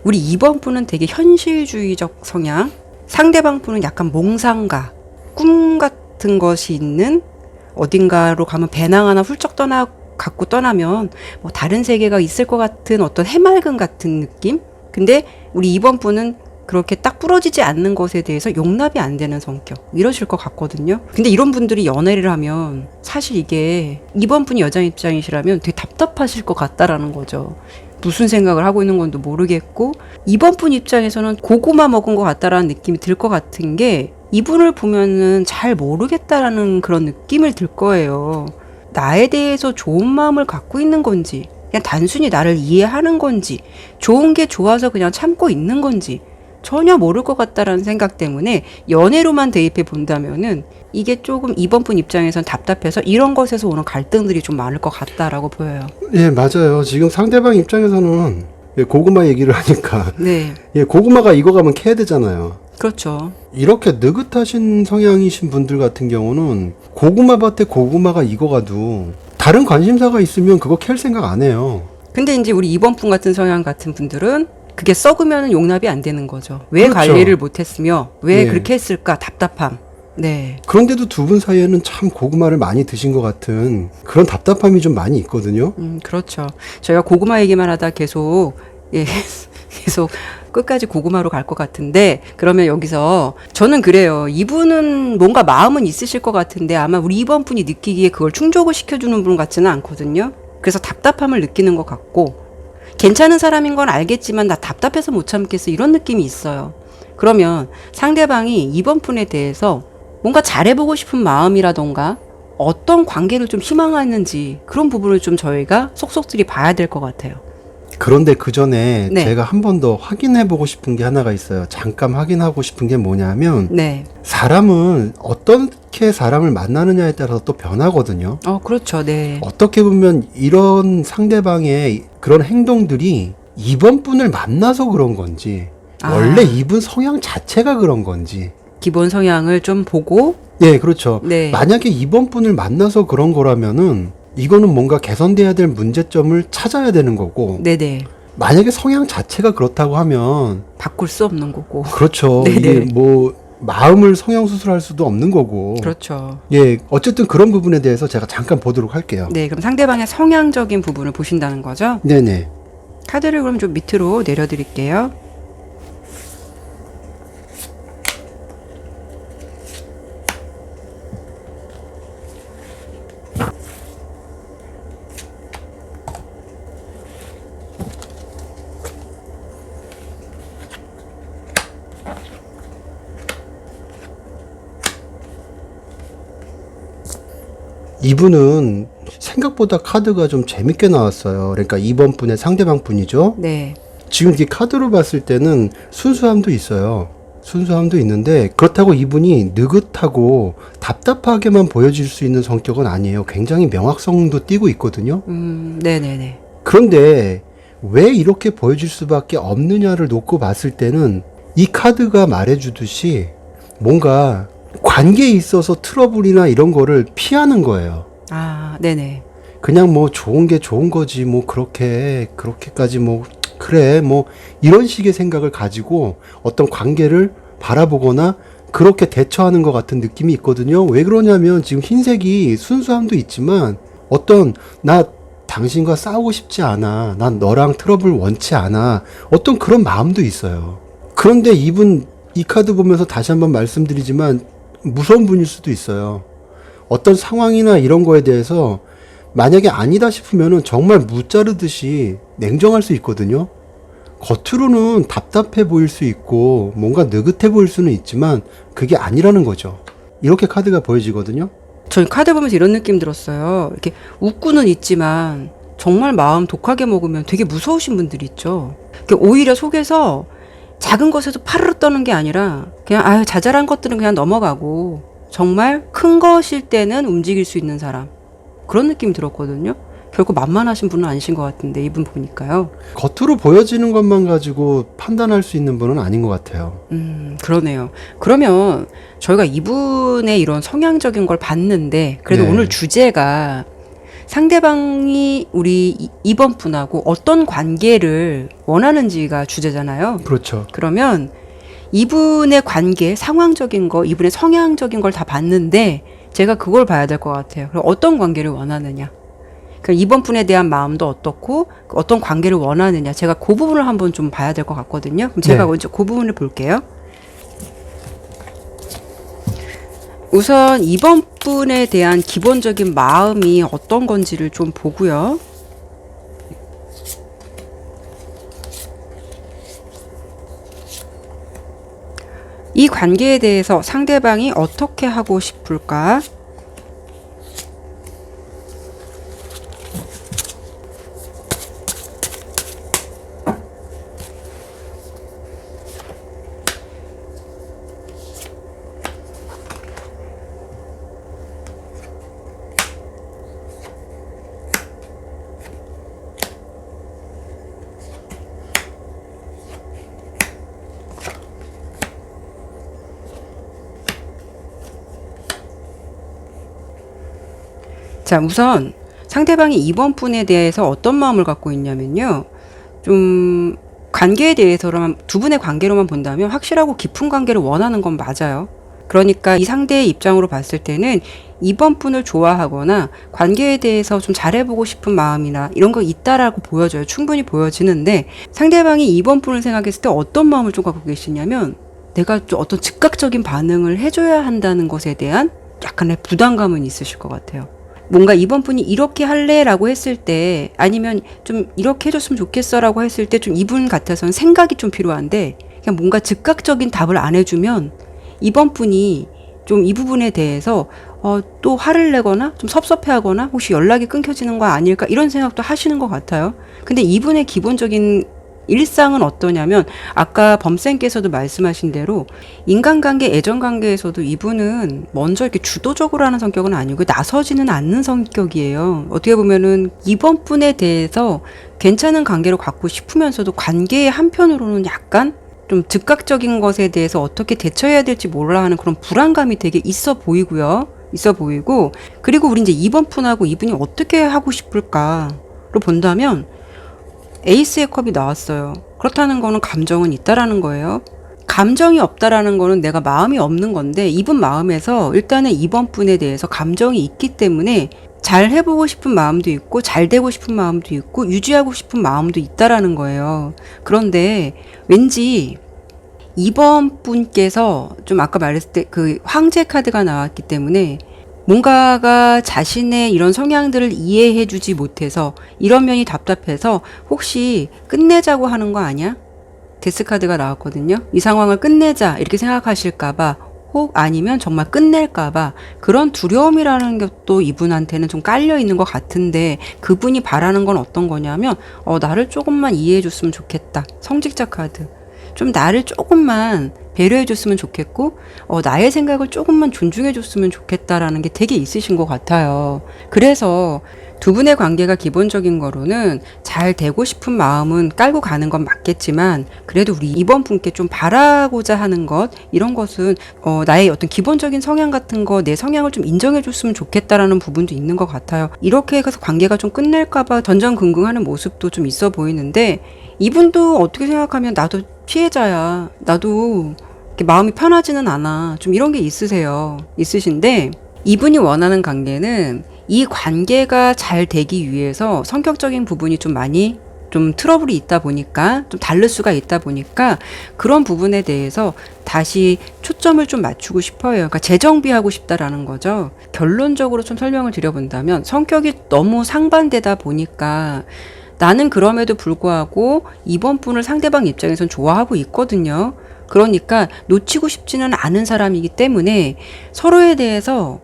우리 2번 분은 되게 현실주의적 성향, 상대방 분은 약간 몽상가, 꿈 같은 것이 있는, 어딘가로 가면 배낭 하나 훌쩍 갖고 떠나면 뭐 다른 세계가 있을 것 같은 어떤 해맑음 같은 느낌? 근데 우리 2번 분은 그렇게 딱 부러지지 않는 것에 대해서 용납이 안 되는 성격, 이러실 것 같거든요. 근데 이런 분들이 연애를 하면 사실 이게 2번 분이 여자 입장이시라면 되게 답답하실 것 같다라는 거죠. 무슨 생각을 하고 있는 건도 모르겠고, 2번 분 입장에서는 고구마 먹은 것 같다라는 느낌이 들 것 같은 게, 이분을 보면은 잘 모르겠다라는 그런 느낌을 들 거예요. 나에 대해서 좋은 마음을 갖고 있는 건지, 그냥 단순히 나를 이해하는 건지, 좋은 게 좋아서 그냥 참고 있는 건지, 전혀 모를 것 같다라는 생각 때문에 연애로만 대입해 본다면은 이게 조금 이번 분 입장에선 답답해서 이런 것에서 오는 갈등들이 좀 많을 것 같다라고 보여요. 예, 맞아요. 지금 상대방 입장에서는 예, 고구마 얘기를 하니까 네, 예, 고구마가 익어가면 캐야 되잖아요. 그렇죠. 이렇게 느긋하신 성향이신 분들 같은 경우는 고구마 밭에 고구마가 익어가도 다른 관심사가 있으면 그거 캘 생각 안 해요. 근데 이제 우리 이번 분 같은 성향 같은 분들은 그게 썩으면 용납이 안 되는 거죠. 왜 그렇죠. 관리를 못했으며 왜 네. 그렇게 했을까 답답함. 네, 그런데도 두 분 사이에는 참 고구마를 많이 드신 것 같은 그런 답답함이 좀 많이 있거든요. 그렇죠. 저희가 고구마 얘기만 하다 계속 예, 계속 끝까지 고구마로 갈 것 같은데 그러면 여기서 저는 그래요. 이분은 뭔가 마음은 있으실 것 같은데 아마 우리 이번 분이 느끼기에 그걸 충족을 시켜주는 분 같지는 않거든요. 그래서 답답함을 느끼는 것 같고 괜찮은 사람인 건 알겠지만 나 답답해서 못 참겠어 이런 느낌이 있어요. 그러면 상대방이 이번 분에 대해서 뭔가 잘해보고 싶은 마음이라던가 어떤 관계를 좀 희망하는지 그런 부분을 좀 저희가 속속들이 봐야 될 것 같아요. 그런데 그 전에 네. 제가 한 번 더 확인해보고 싶은 게 하나가 있어요. 잠깐 확인하고 싶은 게 뭐냐면 네. 사람은 어떻게 사람을 만나느냐에 따라서 또 변하거든요. 그렇죠. 네. 어떻게 보면 이런 상대방의 그런 행동들이 이번 분을 만나서 그런 건지 원래 이분 성향 자체가 그런 건지 기본 성향을 좀 보고 네, 그렇죠. 네. 만약에 이번 분을 만나서 그런 거라면은 이거는 뭔가 개선돼야 될 문제점을 찾아야 되는 거고 네네. 만약에 성향 자체가 그렇다고 하면 바꿀 수 없는 거고. 그렇죠. 네네. 이게 뭐 마음을 성형 수술할 수도 없는 거고. 그렇죠. 예, 어쨌든 그런 부분에 대해서 제가 잠깐 보도록 할게요. 네, 그럼 상대방의 성향적인 부분을 보신다는 거죠? 네네. 카드를 그럼 좀 밑으로 내려드릴게요. 이분은 생각보다 카드가 좀 재밌게 나왔어요. 그러니까 이번 분의 상대방 분이죠. 네. 지금 이렇게 카드로 봤을 때는 순수함도 있어요. 순수함도 있는데 그렇다고 이분이 느긋하고 답답하게만 보여질 수 있는 성격은 아니에요. 굉장히 명확성도 띠고 있거든요. 네네네. 그런데 왜 이렇게 보여질 수밖에 없느냐를 놓고 봤을 때는 이 카드가 말해주듯이 뭔가 관계에 있어서 트러블이나 이런 거를 피하는 거예요. 네네. 그냥 뭐 좋은 게 좋은 거지 뭐 그렇게까지 뭐 그래 뭐 이런 식의 생각을 가지고 어떤 관계를 바라보거나 그렇게 대처하는 것 같은 느낌이 있거든요. 왜 그러냐면 지금 흰색이 순수함도 있지만 어떤 나 당신과 싸우고 싶지 않아. 난 너랑 트러블 원치 않아. 어떤 그런 마음도 있어요. 그런데 이분 이 카드 보면서 다시 한번 말씀드리지만 무서운 분일 수도 있어요. 어떤 상황이나 이런 거에 대해서 만약에 아니다 싶으면은 정말 무자르듯이 냉정할 수 있거든요. 겉으로는 답답해 보일 수 있고 뭔가 느긋해 보일 수는 있지만 그게 아니라는 거죠. 이렇게 카드가 보여지거든요. 저희 카드 보면서 이런 느낌 들었어요. 이렇게 웃고는 있지만 정말 마음 독하게 먹으면 되게 무서우신 분들이 있죠. 오히려 속에서 작은 것에도 파르르 떠는 게 아니라 그냥 자잘한 것들은 그냥 넘어가고 정말 큰 것일 때는 움직일 수 있는 사람. 그런 느낌이 들었거든요. 결코 만만하신 분은 아니신 것 같은데 이분 보니까요. 겉으로 보여지는 것만 가지고 판단할 수 있는 분은 아닌 것 같아요. 그러네요. 그러면 저희가 이분의 이런 성향적인 걸 봤는데 그래도 네. 오늘 주제가 상대방이 우리 이번 분하고 어떤 관계를 원하는지가 주제잖아요. 그렇죠. 그러면 이분의 관계, 상황적인 거, 이분의 성향적인 걸 다 봤는데 제가 그걸 봐야 될 것 같아요. 그럼 어떤 관계를 원하느냐. 그럼 이번 분에 대한 마음도 어떻고 어떤 관계를 원하느냐. 제가 그 부분을 한번 좀 봐야 될 것 같거든요. 그럼 제가 네. 먼저 그 부분을 볼게요. 우선 이번 분에 대한 기본적인 마음이 어떤 건지를 좀 보고요. 이 관계에 대해서 상대방이 어떻게 하고 싶을까? 자, 우선 상대방이 이번 분에 대해서 어떤 마음을 갖고 있냐면요. 좀 관계에 대해서만 두 분의 관계로만 본다면 확실하고 깊은 관계를 원하는 건 맞아요. 그러니까 이 상대의 입장으로 봤을 때는 이번 분을 좋아하거나 관계에 대해서 좀 잘해보고 싶은 마음이나 이런 거 있다라고 보여져요. 충분히 보여지는데 상대방이 이번 분을 생각했을 때 어떤 마음을 좀 갖고 계시냐면 내가 좀 어떤 즉각적인 반응을 해줘야 한다는 것에 대한 약간의 부담감은 있으실 것 같아요. 뭔가 이번 분이 이렇게 할래? 라고 했을 때 아니면 좀 이렇게 해줬으면 좋겠어 라고 했을 때 좀 이분 같아서는 생각이 좀 필요한데 그냥 뭔가 즉각적인 답을 안 해주면 이번 분이 좀 이 부분에 대해서 또 화를 내거나 좀 섭섭해하거나 혹시 연락이 끊겨지는 거 아닐까 이런 생각도 하시는 것 같아요. 근데 이분의 기본적인 일상은 어떠냐면 아까 범쌤께서도 말씀하신 대로 인간관계, 애정관계에서도 이분은 먼저 이렇게 주도적으로 하는 성격은 아니고 나서지는 않는 성격이에요. 어떻게 보면은 이번 분에 대해서 괜찮은 관계로 갖고 싶으면서도 관계의 한편으로는 약간 좀 즉각적인 것에 대해서 어떻게 대처해야 될지 몰라 하는 그런 불안감이 되게 있어 보이고요. 있어 보이고 그리고 우리 이제 이번 분하고 이분이 어떻게 하고 싶을까로 본다면 에이스의 컵이 나왔어요. 그렇다는 거는 감정은 있다라는 거예요. 감정이 없다라는 거는 내가 마음이 없는 건데 이분 마음에서 일단은 이번 분에 대해서 감정이 있기 때문에 잘 해보고 싶은 마음도 있고 잘 되고 싶은 마음도 있고 유지하고 싶은 마음도 있다라는 거예요. 그런데 왠지 이번 분께서 좀 아까 말했을 때 그 황제 카드가 나왔기 때문에 뭔가가 자신의 이런 성향들을 이해해주지 못해서 이런 면이 답답해서 혹시 끝내자고 하는 거 아니야? 데스카드가 나왔거든요. 이 상황을 끝내자 이렇게 생각하실까봐 혹 아니면 정말 끝낼까봐 그런 두려움이라는 것도 이분한테는 좀 깔려 있는 것 같은데 그분이 바라는 건 어떤 거냐면 나를 조금만 이해해줬으면 좋겠다. 성직자 카드. 좀 나를 조금만 배려해줬으면 좋겠고 나의 생각을 조금만 존중해줬으면 좋겠다라는 게 되게 있으신 것 같아요. 그래서 두 분의 관계가 기본적인 거로는 잘 되고 싶은 마음은 깔고 가는 건 맞겠지만 그래도 우리 이번 분께 좀 바라고자 하는 것 이런 것은 나의 어떤 기본적인 성향 같은 거 내 성향을 좀 인정해줬으면 좋겠다라는 부분도 있는 것 같아요. 이렇게 해서 관계가 좀 끝낼까봐 전전긍긍하는 모습도 좀 있어 보이는데 이분도 어떻게 생각하면 나도 피해자야. 나도 이렇게 마음이 편하지는 않아. 좀 이런 게 있으신데 이분이 원하는 관계는 이 관계가 잘 되기 위해서 성격적인 부분이 좀 많이 좀 트러블이 있다 보니까 좀 다를 수가 있다 보니까 그런 부분에 대해서 다시 초점을 좀 맞추고 싶어요. 그러니까 재정비하고 싶다라는 거죠. 결론적으로 좀 설명을 드려본다면 성격이 너무 상반되다 보니까 나는 그럼에도 불구하고 이번 분을 상대방 입장에선 좋아하고 있거든요. 그러니까 놓치고 싶지는 않은 사람이기 때문에 서로에 대해서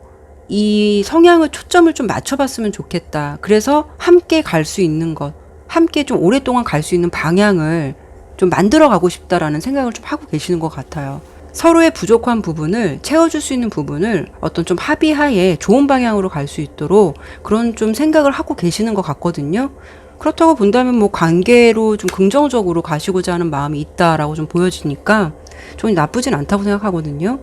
이 성향을 초점을 좀 맞춰봤으면 좋겠다. 그래서 함께 갈 수 있는 것, 함께 좀 오랫동안 갈 수 있는 방향을 좀 만들어 가고 싶다라는 생각을 좀 하고 계시는 것 같아요. 서로의 부족한 부분을 채워줄 수 있는 부분을 어떤 좀 합의하에 좋은 방향으로 갈 수 있도록 그런 좀 생각을 하고 계시는 것 같거든요. 그렇다고 본다면 뭐 관계로 좀 긍정적으로 가시고자 하는 마음이 있다라고 좀 보여지니까 좀 나쁘진 않다고 생각하거든요.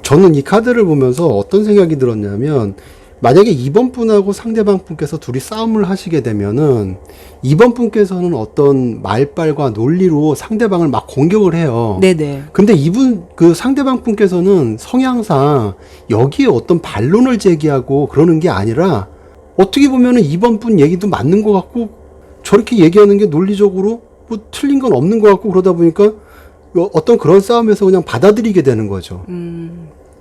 저는 이 카드를 보면서 어떤 생각이 들었냐면 만약에 이번 분하고 상대방 분께서 둘이 싸움을 하시게 되면은 이번 분께서는 어떤 말빨과 논리로 상대방을 막 공격을 해요. 네네. 근데 이분 그 상대방 분께서는 성향상 여기에 어떤 반론을 제기하고 그러는 게 아니라 어떻게 보면은 이번 분 얘기도 맞는 것 같고 저렇게 얘기하는 게 논리적으로 뭐 틀린 건 없는 것 같고 그러다 보니까 어떤 그런 싸움에서 그냥 받아들이게 되는 거죠.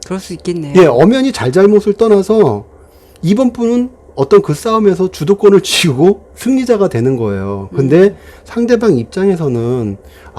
그럴 수 있겠네요. 예, 엄연히 잘잘못을 떠나서 이번 분은 어떤 그 싸움에서 주도권을 쥐고 승리자가 되는 거예요. 근데 상대방 입장에서는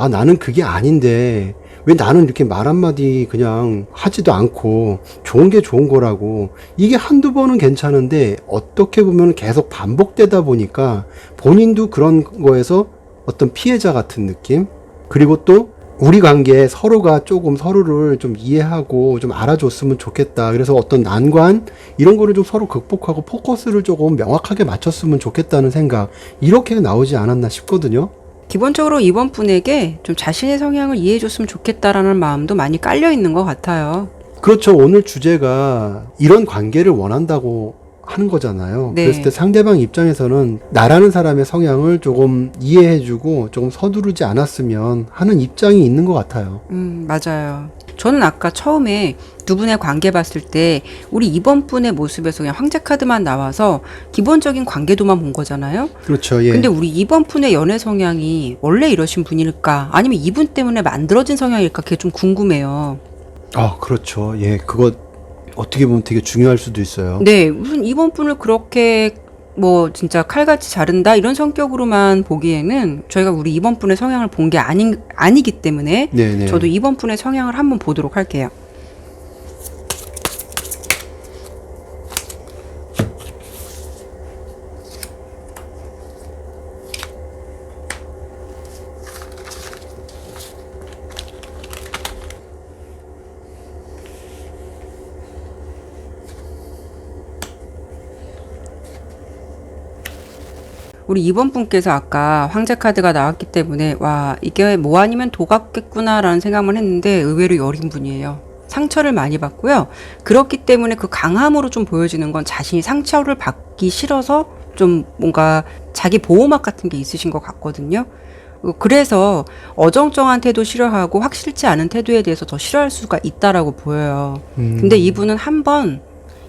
나는 그게 아닌데 왜 나는 이렇게 말 한마디 그냥 하지도 않고 좋은 게 좋은 거라고 이게 한두 번은 괜찮은데 어떻게 보면 계속 반복되다 보니까 본인도 그런 거에서 어떤 피해자 같은 느낌 그리고 또 우리 관계에 서로가 조금 서로를 좀 이해하고 좀 알아줬으면 좋겠다. 그래서 어떤 난관 이런 거를 좀 서로 극복하고 포커스를 조금 명확하게 맞췄으면 좋겠다는 생각 이렇게 나오지 않았나 싶거든요. 기본적으로 이번 분에게 좀 자신의 성향을 이해해줬으면 좋겠다라는 마음도 많이 깔려 있는 것 같아요. 그렇죠. 오늘 주제가 이런 관계를 원한다고 하는 거잖아요. 네. 그랬을 때 상대방 입장에서는 나라는 사람의 성향을 조금 이해해주고 조금 서두르지 않았으면 하는 입장이 있는 것 같아요. 맞아요. 저는 아까 처음에 두 분의 관계 봤을 때 우리 이번 분의 모습에서 그냥 황제 카드만 나와서 기본적인 관계도만 본 거잖아요. 그렇죠. 예. 근데 우리 이번 분의 연애 성향이 원래 이러신 분일까? 아니면 이분 때문에 만들어진 성향일까? 그게 좀 궁금해요. 아, 그렇죠. 예. 그거 어떻게 보면 되게 중요할 수도 있어요. 네, 무슨 이번 분을 그렇게 뭐 진짜 칼같이 자른다 이런 성격으로만 보기에는 저희가 우리 이번 분의 성향을 본 게 아니기 때문에 네네. 저도 이번 분의 성향을 한번 보도록 할게요. 우리 이번 분께서 아까 황제 카드가 나왔기 때문에 와 이게 뭐 아니면 도 같겠구나라는 생각만 했는데 의외로 여린 분이에요. 상처를 많이 받고요. 그렇기 때문에 그 강함으로 좀 보여지는 건 자신이 상처를 받기 싫어서 좀 뭔가 자기 보호막 같은 게 있으신 것 같거든요. 그래서 어정쩡한 태도 싫어하고 확실치 않은 태도에 대해서 더 싫어할 수가 있다라고 보여요. 근데 이분은 한번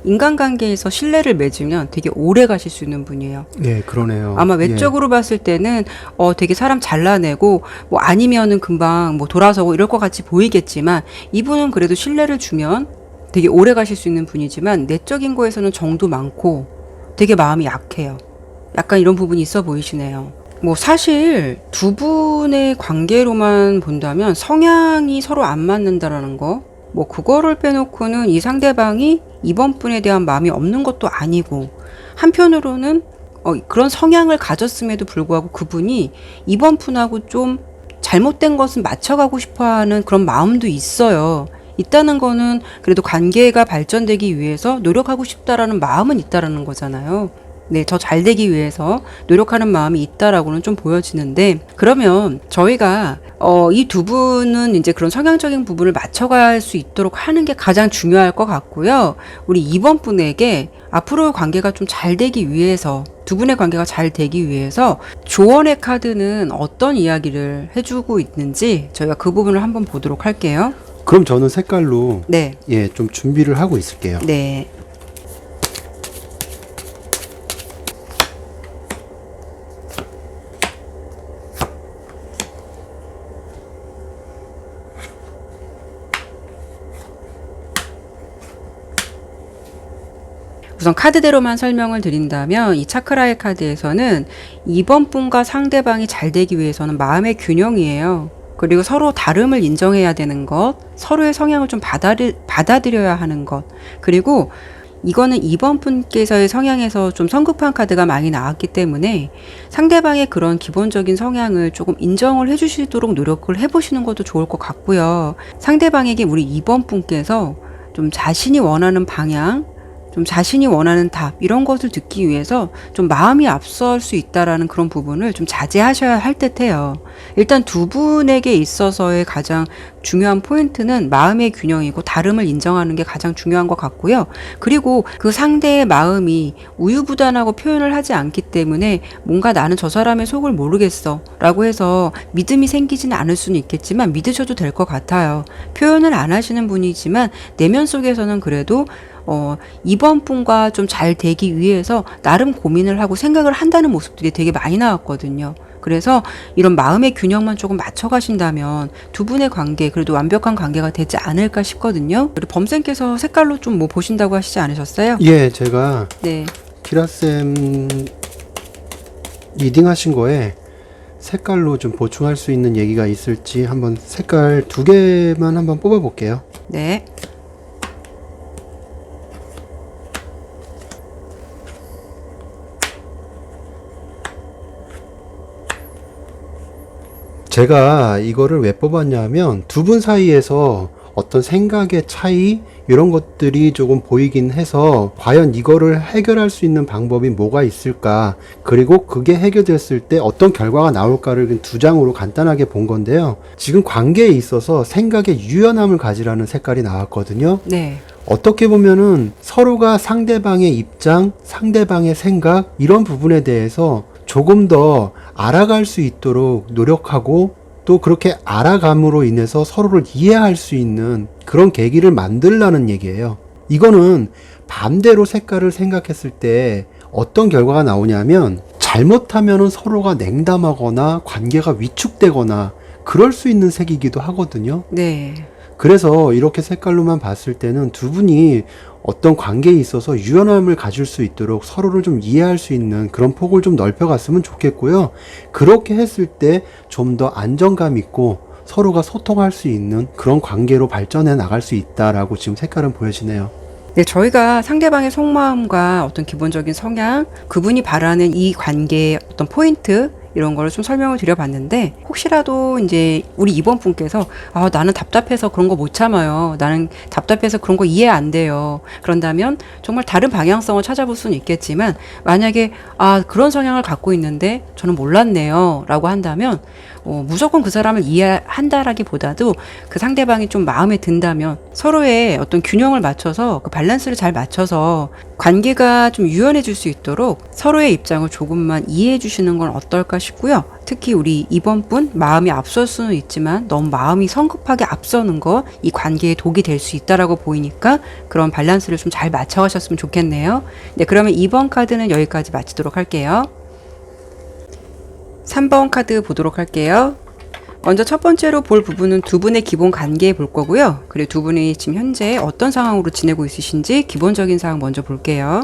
인간관계에서 신뢰를 맺으면 되게 오래 가실 수 있는 분이에요. 예, 그러네요. 아마 외적으로 봤을 때는 되게 사람 잘라내고 뭐 아니면은 금방 뭐 돌아서고 이럴 것 같이 보이겠지만 이분은 그래도 신뢰를 주면 되게 오래 가실 수 있는 분이지만 내적인 거에서는 정도 많고 되게 마음이 약해요. 약간 이런 부분이 있어 보이시네요. 뭐 사실 두 분의 관계로만 본다면 성향이 서로 안 맞는다라는 거, 뭐 그거를 빼놓고는 이 상대방이 이번 분에 대한 마음이 없는 것도 아니고 한편으로는 그런 성향을 가졌음에도 불구하고 그분이 이번 분하고 좀 잘못된 것은 맞춰가고 싶어하는 그런 마음도 있어요. 있다는 거는 그래도 관계가 발전되기 위해서 노력하고 싶다라는 마음은 있다라는 거잖아요. 네, 더 잘 되기 위해서 노력하는 마음이 있다라고는 좀 보여지는데, 그러면 저희가 이 두 분은 이제 그런 성향적인 부분을 맞춰갈 수 있도록 하는 게 가장 중요할 것 같고요. 우리 이번 분에게 앞으로의 관계가 좀 잘 되기 위해서, 두 분의 관계가 잘 되기 위해서 조언의 카드는 어떤 이야기를 해주고 있는지 저희가 그 부분을 한번 보도록 할게요. 그럼 저는 색깔로 네, 예, 좀 준비를 하고 있을게요. 네. 우선 카드대로만 설명을 드린다면 이 차크라의 카드에서는 이번 분과 상대방이 잘 되기 위해서는 마음의 균형이에요. 그리고 서로 다름을 인정해야 되는 것, 서로의 성향을 좀 받아들여야 하는 것, 그리고 이거는 이번 분께서의 성향에서 좀 성급한 카드가 많이 나왔기 때문에 상대방의 그런 기본적인 성향을 조금 인정을 해주시도록 노력을 해보시는 것도 좋을 것 같고요. 상대방에게 우리 이번 분께서 좀 자신이 원하는 방향, 좀 자신이 원하는 답 이런 것을 듣기 위해서 좀 마음이 앞설 수 있다라는 그런 부분을 좀 자제하셔야 할 듯해요. 일단 두 분에게 있어서의 가장 중요한 포인트는 마음의 균형이고 다름을 인정하는 게 가장 중요한 것 같고요. 그리고 그 상대의 마음이 우유부단하고 표현을 하지 않기 때문에 뭔가 나는 저 사람의 속을 모르겠어 라고 해서 믿음이 생기지는 않을 수는 있겠지만 믿으셔도 될 것 같아요. 표현을 안 하시는 분이지만 내면 속에서는 그래도 이번 분과 좀 잘 되기 위해서 나름 고민을 하고 생각을 한다는 모습들이 되게 많이 나왔거든요. 그래서 이런 마음의 균형만 조금 맞춰가신다면 두 분의 관계 그래도 완벽한 관계가 되지 않을까 싶거든요. 우리 범쌤께서 색깔로 좀 뭐 보신다고 하시지 않으셨어요? 예, 제가 네. 키라쌤 리딩 하신 거에 색깔로 좀 보충할 수 있는 얘기가 있을지 한번 색깔 두 개만 한번 뽑아 볼게요. 네. 제가 이거를 왜 뽑았냐면 두 분 사이에서 어떤 생각의 차이 이런 것들이 조금 보이긴 해서 과연 이거를 해결할 수 있는 방법이 뭐가 있을까, 그리고 그게 해결됐을 때 어떤 결과가 나올까를 두 장으로 간단하게 본 건데요. 지금 관계에 있어서 생각의 유연함을 가지라는 색깔이 나왔거든요. 네. 어떻게 보면은 서로가 상대방의 입장, 상대방의 생각, 이런 부분에 대해서 조금 더 알아갈 수 있도록 노력하고, 또 그렇게 알아감으로 인해서 서로를 이해할 수 있는 그런 계기를 만들라는 얘기예요. 이거는 반대로 색깔을 생각했을 때 어떤 결과가 나오냐면, 잘못하면은 서로가 냉담하거나 관계가 위축되거나 그럴 수 있는 색이기도 하거든요. 네. 그래서 이렇게 색깔로만 봤을 때는 두 분이 어떤 관계에 있어서 유연함을 가질 수 있도록 서로를 좀 이해할 수 있는 그런 폭을 좀 넓혀갔으면 좋겠고요. 그렇게 했을 때 좀 더 안정감 있고 서로가 소통할 수 있는 그런 관계로 발전해 나갈 수 있다라고 지금 색깔은 보여지네요. 네, 저희가 상대방의 속마음과 어떤 기본적인 성향, 그분이 바라는 이 관계의 어떤 포인트, 이런 거를 좀 설명을 드려봤는데, 혹시라도 이제 우리 이번 분께서 나는 답답해서 그런 거 못 참아요. 나는 답답해서 그런 거 이해 안 돼요. 그런다면 정말 다른 방향성을 찾아볼 수는 있겠지만, 만약에 그런 성향을 갖고 있는데 저는 몰랐네요 라고 한다면, 무조건 그 사람을 이해한다라기보다도 그 상대방이 좀 마음에 든다면 서로의 어떤 균형을 맞춰서 그 밸런스를 잘 맞춰서 관계가 좀 유연해질 수 있도록 서로의 입장을 조금만 이해해 주시는 건 어떨까 싶고요. 특히 우리 이번 분 마음이 앞설 수는 있지만 너무 마음이 성급하게 앞서는 거 이 관계에 독이 될 수 있다라고 보이니까 그런 밸런스를 좀 잘 맞춰가셨으면 좋겠네요. 네, 그러면 이번 카드는 여기까지 마치도록 할게요. 3번 카드 보도록 할게요. 먼저 첫 번째로 볼 부분은 두 분의 기본 관계 볼 거고요. 그리고 두 분이 지금 현재 어떤 상황으로 지내고 있으신지 기본적인 상황 먼저 볼게요.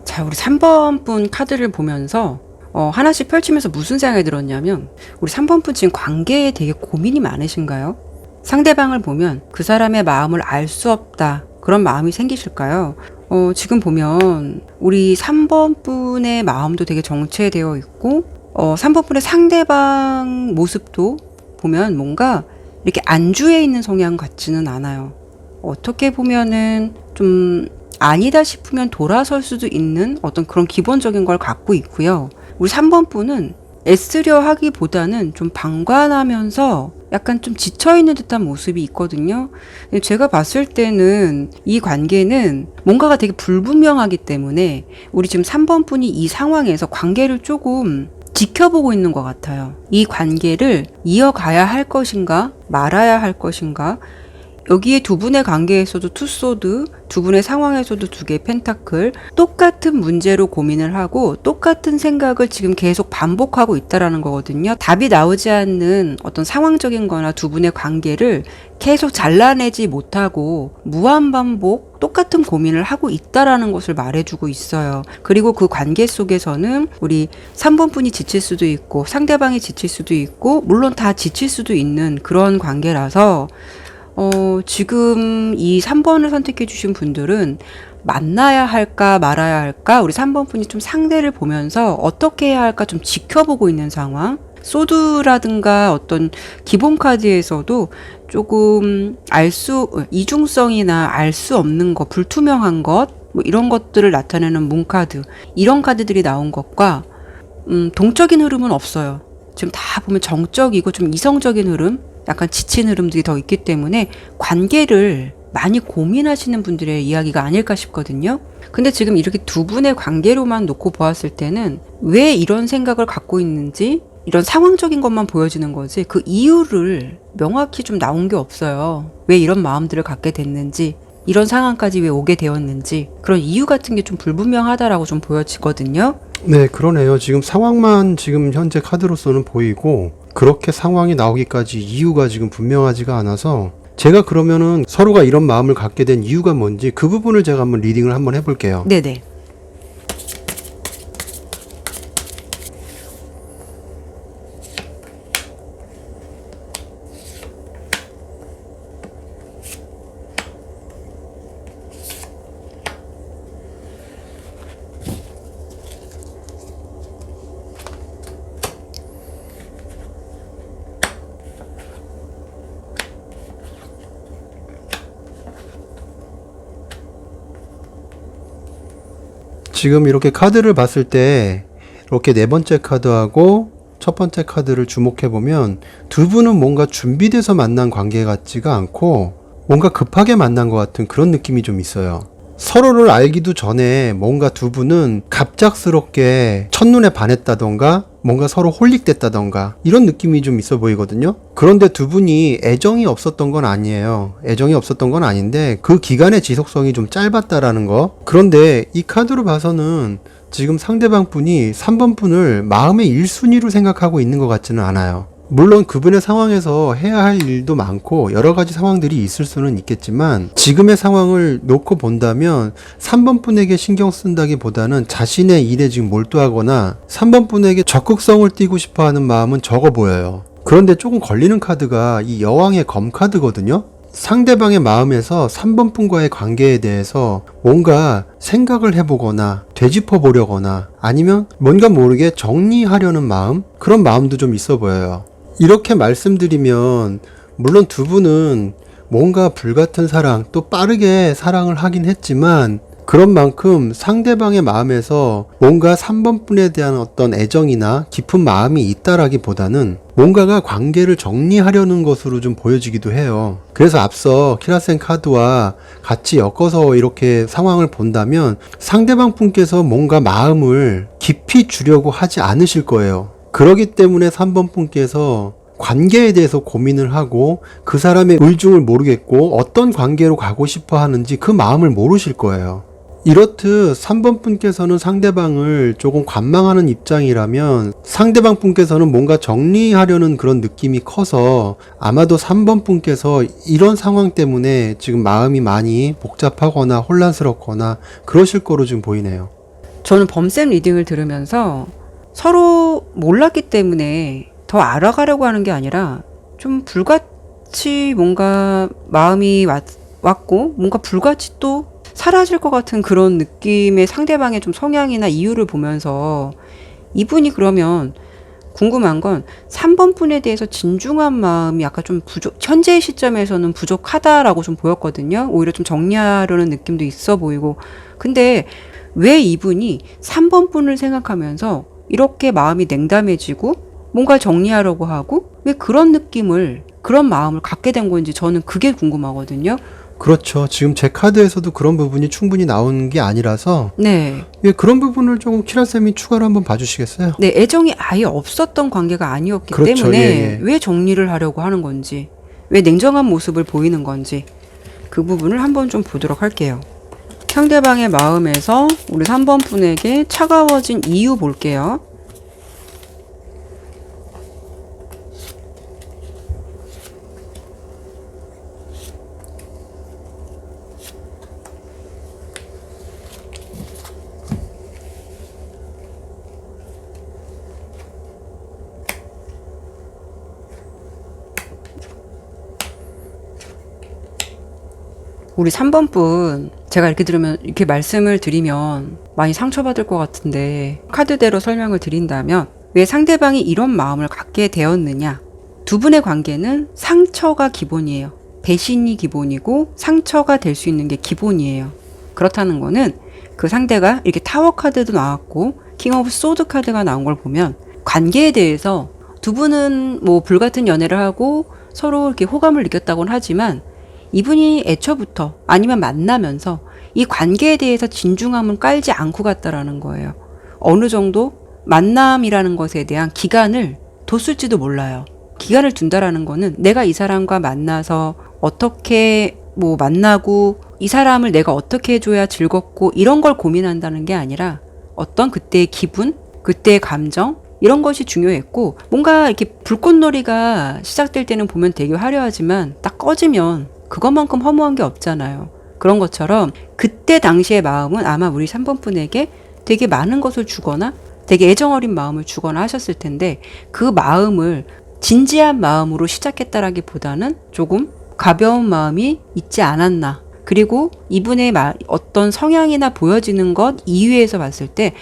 자, 우리 3번 분 카드를 보면서 하나씩 펼치면서 무슨 생각이 들었냐면, 우리 3번 분 지금 관계에 되게 고민이 많으신가요? 상대방을 보면 그 사람의 마음을 알 수 없다, 그런 마음이 생기실까요? 지금 보면 우리 3번 분의 마음도 되게 정체되어 있고, 3번 분의 상대방 모습도 보면 뭔가 이렇게 안주해 있는 성향 같지는 않아요. 어떻게 보면은 좀 아니다 싶으면 돌아설 수도 있는 어떤 그런 기본적인 걸 갖고 있고요. 우리 3번 분은 애쓰려 하기보다는 좀 방관하면서 약간 좀 지쳐있는 듯한 모습이 있거든요. 제가 봤을 때는 이 관계는 뭔가가 되게 불분명하기 때문에 우리 지금 3번 분이 이 상황에서 관계를 조금 지켜보고 있는 것 같아요. 이 관계를 이어가야 할 것인가 말아야 할 것인가, 여기에 두 분의 관계에서도 투소드, 두 분의 상황에서도 두 개의 펜타클, 똑같은 문제로 고민을 하고 똑같은 생각을 지금 계속 반복하고 있다라는 거거든요. 답이 나오지 않는 어떤 상황적인 거나 두 분의 관계를 계속 잘라내지 못하고 무한반복 똑같은 고민을 하고 있다라는 것을 말해주고 있어요. 그리고 그 관계 속에서는 우리 3번 분이 지칠 수도 있고 상대방이 지칠 수도 있고 물론 다 지칠 수도 있는 그런 관계라서 지금 이 3번을 선택해 주신 분들은 만나야 할까 말아야 할까, 우리 3번 분이 좀 상대를 보면서 어떻게 해야 할까 좀 지켜보고 있는 상황. 소드라든가 어떤 기본 카드에서도 조금 이중성이나 알 수 없는 것, 불투명한 것, 뭐 이런 것들을 나타내는 문카드, 이런 카드들이 나온 것과 동적인 흐름은 없어요. 지금 다 보면 정적이고 좀 이성적인 흐름, 약간 지친 흐름들이 더 있기 때문에 관계를 많이 고민하시는 분들의 이야기가 아닐까 싶거든요. 근데 지금 이렇게 두 분의 관계로만 놓고 보았을 때는 왜 이런 생각을 갖고 있는지, 이런 상황적인 것만 보여지는 거지 그 이유를 명확히 좀 나온 게 없어요. 왜 이런 마음들을 갖게 됐는지, 이런 상황까지 왜 오게 되었는지, 그런 이유 같은 게 좀 불분명하다라고 좀 보여지거든요. 네, 그러네요. 지금 상황만 지금 현재 카드로서는 보이고, 그렇게 상황이 나오기까지 이유가 지금 분명하지가 않아서, 제가 그러면은 서로가 이런 마음을 갖게 된 이유가 뭔지 그 부분을 제가 한번 리딩을 한번 해볼게요. 네네. 지금 이렇게 카드를 봤을 때 이렇게 네 번째 카드하고 첫 번째 카드를 주목해 보면 두 분은 뭔가 준비돼서 만난 관계 같지가 않고 뭔가 급하게 만난 것 같은 그런 느낌이 좀 있어요. 서로를 알기도 전에 뭔가 두 분은 갑작스럽게 첫눈에 반했다던가 뭔가 서로 홀릭됐다던가 이런 느낌이 좀 있어 보이거든요. 그런데 두 분이 애정이 없었던 건 아니에요. 애정이 없었던 건 아닌데 그 기간의 지속성이 좀 짧았다라는 거. 그런데 이 카드로 봐서는 지금 상대방 분이 3번 분을 마음의 1순위로 생각하고 있는 것 같지는 않아요. 물론 그분의 상황에서 해야 할 일도 많고 여러 가지 상황들이 있을 수는 있겠지만 지금의 상황을 놓고 본다면 3번 분에게 신경 쓴다기보다는 자신의 일에 지금 몰두하거나 3번 분에게 적극성을 띠고 싶어 하는 마음은 적어 보여요. 그런데 조금 걸리는 카드가 이 여왕의 검 카드거든요. 상대방의 마음에서 3번 분과의 관계에 대해서 뭔가 생각을 해보거나 되짚어 보려거나 아니면 뭔가 모르게 정리하려는 마음? 그런 마음도 좀 있어 보여요. 이렇게 말씀드리면 물론 두 분은 뭔가 불같은 사랑 또 빠르게 사랑을 하긴 했지만 그런 만큼 상대방의 마음에서 뭔가 3번 분에 대한 어떤 애정이나 깊은 마음이 있다라기보다는 뭔가가 관계를 정리하려는 것으로 좀 보여지기도 해요. 그래서 앞서 키라센 카드와 같이 엮어서 이렇게 상황을 본다면 상대방 분께서 뭔가 마음을 깊이 주려고 하지 않으실 거예요. 그러기 때문에 3번 분께서 관계에 대해서 고민을 하고 그 사람의 의중을 모르겠고 어떤 관계로 가고 싶어 하는지 그 마음을 모르실 거예요. 이렇듯 3번 분께서는 상대방을 조금 관망하는 입장이라면 상대방 분께서는 뭔가 정리하려는 그런 느낌이 커서 아마도 3번 분께서 이런 상황 때문에 지금 마음이 많이 복잡하거나 혼란스럽거나 그러실 거로 좀 보이네요. 저는 범쌤 리딩을 들으면서 서로 몰랐기 때문에 더 알아가려고 하는 게 아니라 좀 불같이 뭔가 마음이 왔고 뭔가 불같이 또 사라질 것 같은 그런 느낌의 상대방의 좀 성향이나 이유를 보면서 이분이 그러면 궁금한 건 3번 분에 대해서 진중한 마음이 약간 좀 현재 시점에서는 부족하다라고 좀 보였거든요. 오히려 좀 정리하려는 느낌도 있어 보이고. 근데 왜 이분이 3번 분을 생각하면서 이렇게 마음이 냉담해지고 뭔가 정리하려고 하고 왜 그런 마음을 갖게 된 건지 저는 그게 궁금하거든요. 그렇죠. 지금 제 카드에서도 그런 부분이 충분히 나오는 게 아니라서 네. 예, 그런 부분을 조금 키라쌤이 추가로 한번 봐주시겠어요? 네, 애정이 아예 없었던 관계가 아니었기 그렇죠. 때문에 예. 왜 정리를 하려고 하는 건지, 왜 냉정한 모습을 보이는 건지 그 부분을 한번 좀 보도록 할게요. 상대방의 마음에서 우리 3번 분에게 차가워진 이유 볼게요. 우리 3번 분, 제가 이렇게 말씀을 드리면 많이 상처받을 것 같은데, 카드대로 설명을 드린다면, 왜 상대방이 이런 마음을 갖게 되었느냐? 두 분의 관계는 상처가 기본이에요. 배신이 기본이고, 상처가 될 수 있는 게 기본이에요. 그렇다는 거는, 그 상대가 이렇게 타워 카드도 나왔고, 킹 오브 소드 카드가 나온 걸 보면, 관계에 대해서 두 분은 뭐 불같은 연애를 하고, 서로 이렇게 호감을 느꼈다고는 하지만, 이분이 애초부터 아니면 만나면서 이 관계에 대해서 진중함을 깔지 않고 갔다라는 거예요. 어느 정도 만남이라는 것에 대한 기간을 뒀을지도 몰라요. 기간을 둔다라는 거는 내가 이 사람과 만나서 어떻게 뭐 만나고 이 사람을 내가 어떻게 해줘야 즐겁고 이런 걸 고민한다는 게 아니라 어떤 그때의 기분, 그때의 감정 이런 것이 중요했고 뭔가 이렇게 불꽃놀이가 시작될 때는 보면 되게 화려하지만 딱 꺼지면 그것만큼 허무한 게 없잖아요. 그런 것처럼 그때 당시의 마음은 아마 우리 3번 분에게 되게 많은 것을 주거나 되게 애정 어린 마음을 주거나 하셨을 텐데 그 마음을 진지한 마음으로 시작했다라기보다는 조금 가벼운 마음이 있지 않았나. 그리고 이분의 어떤 성향이나 보여지는 것 이외에서 봤을 때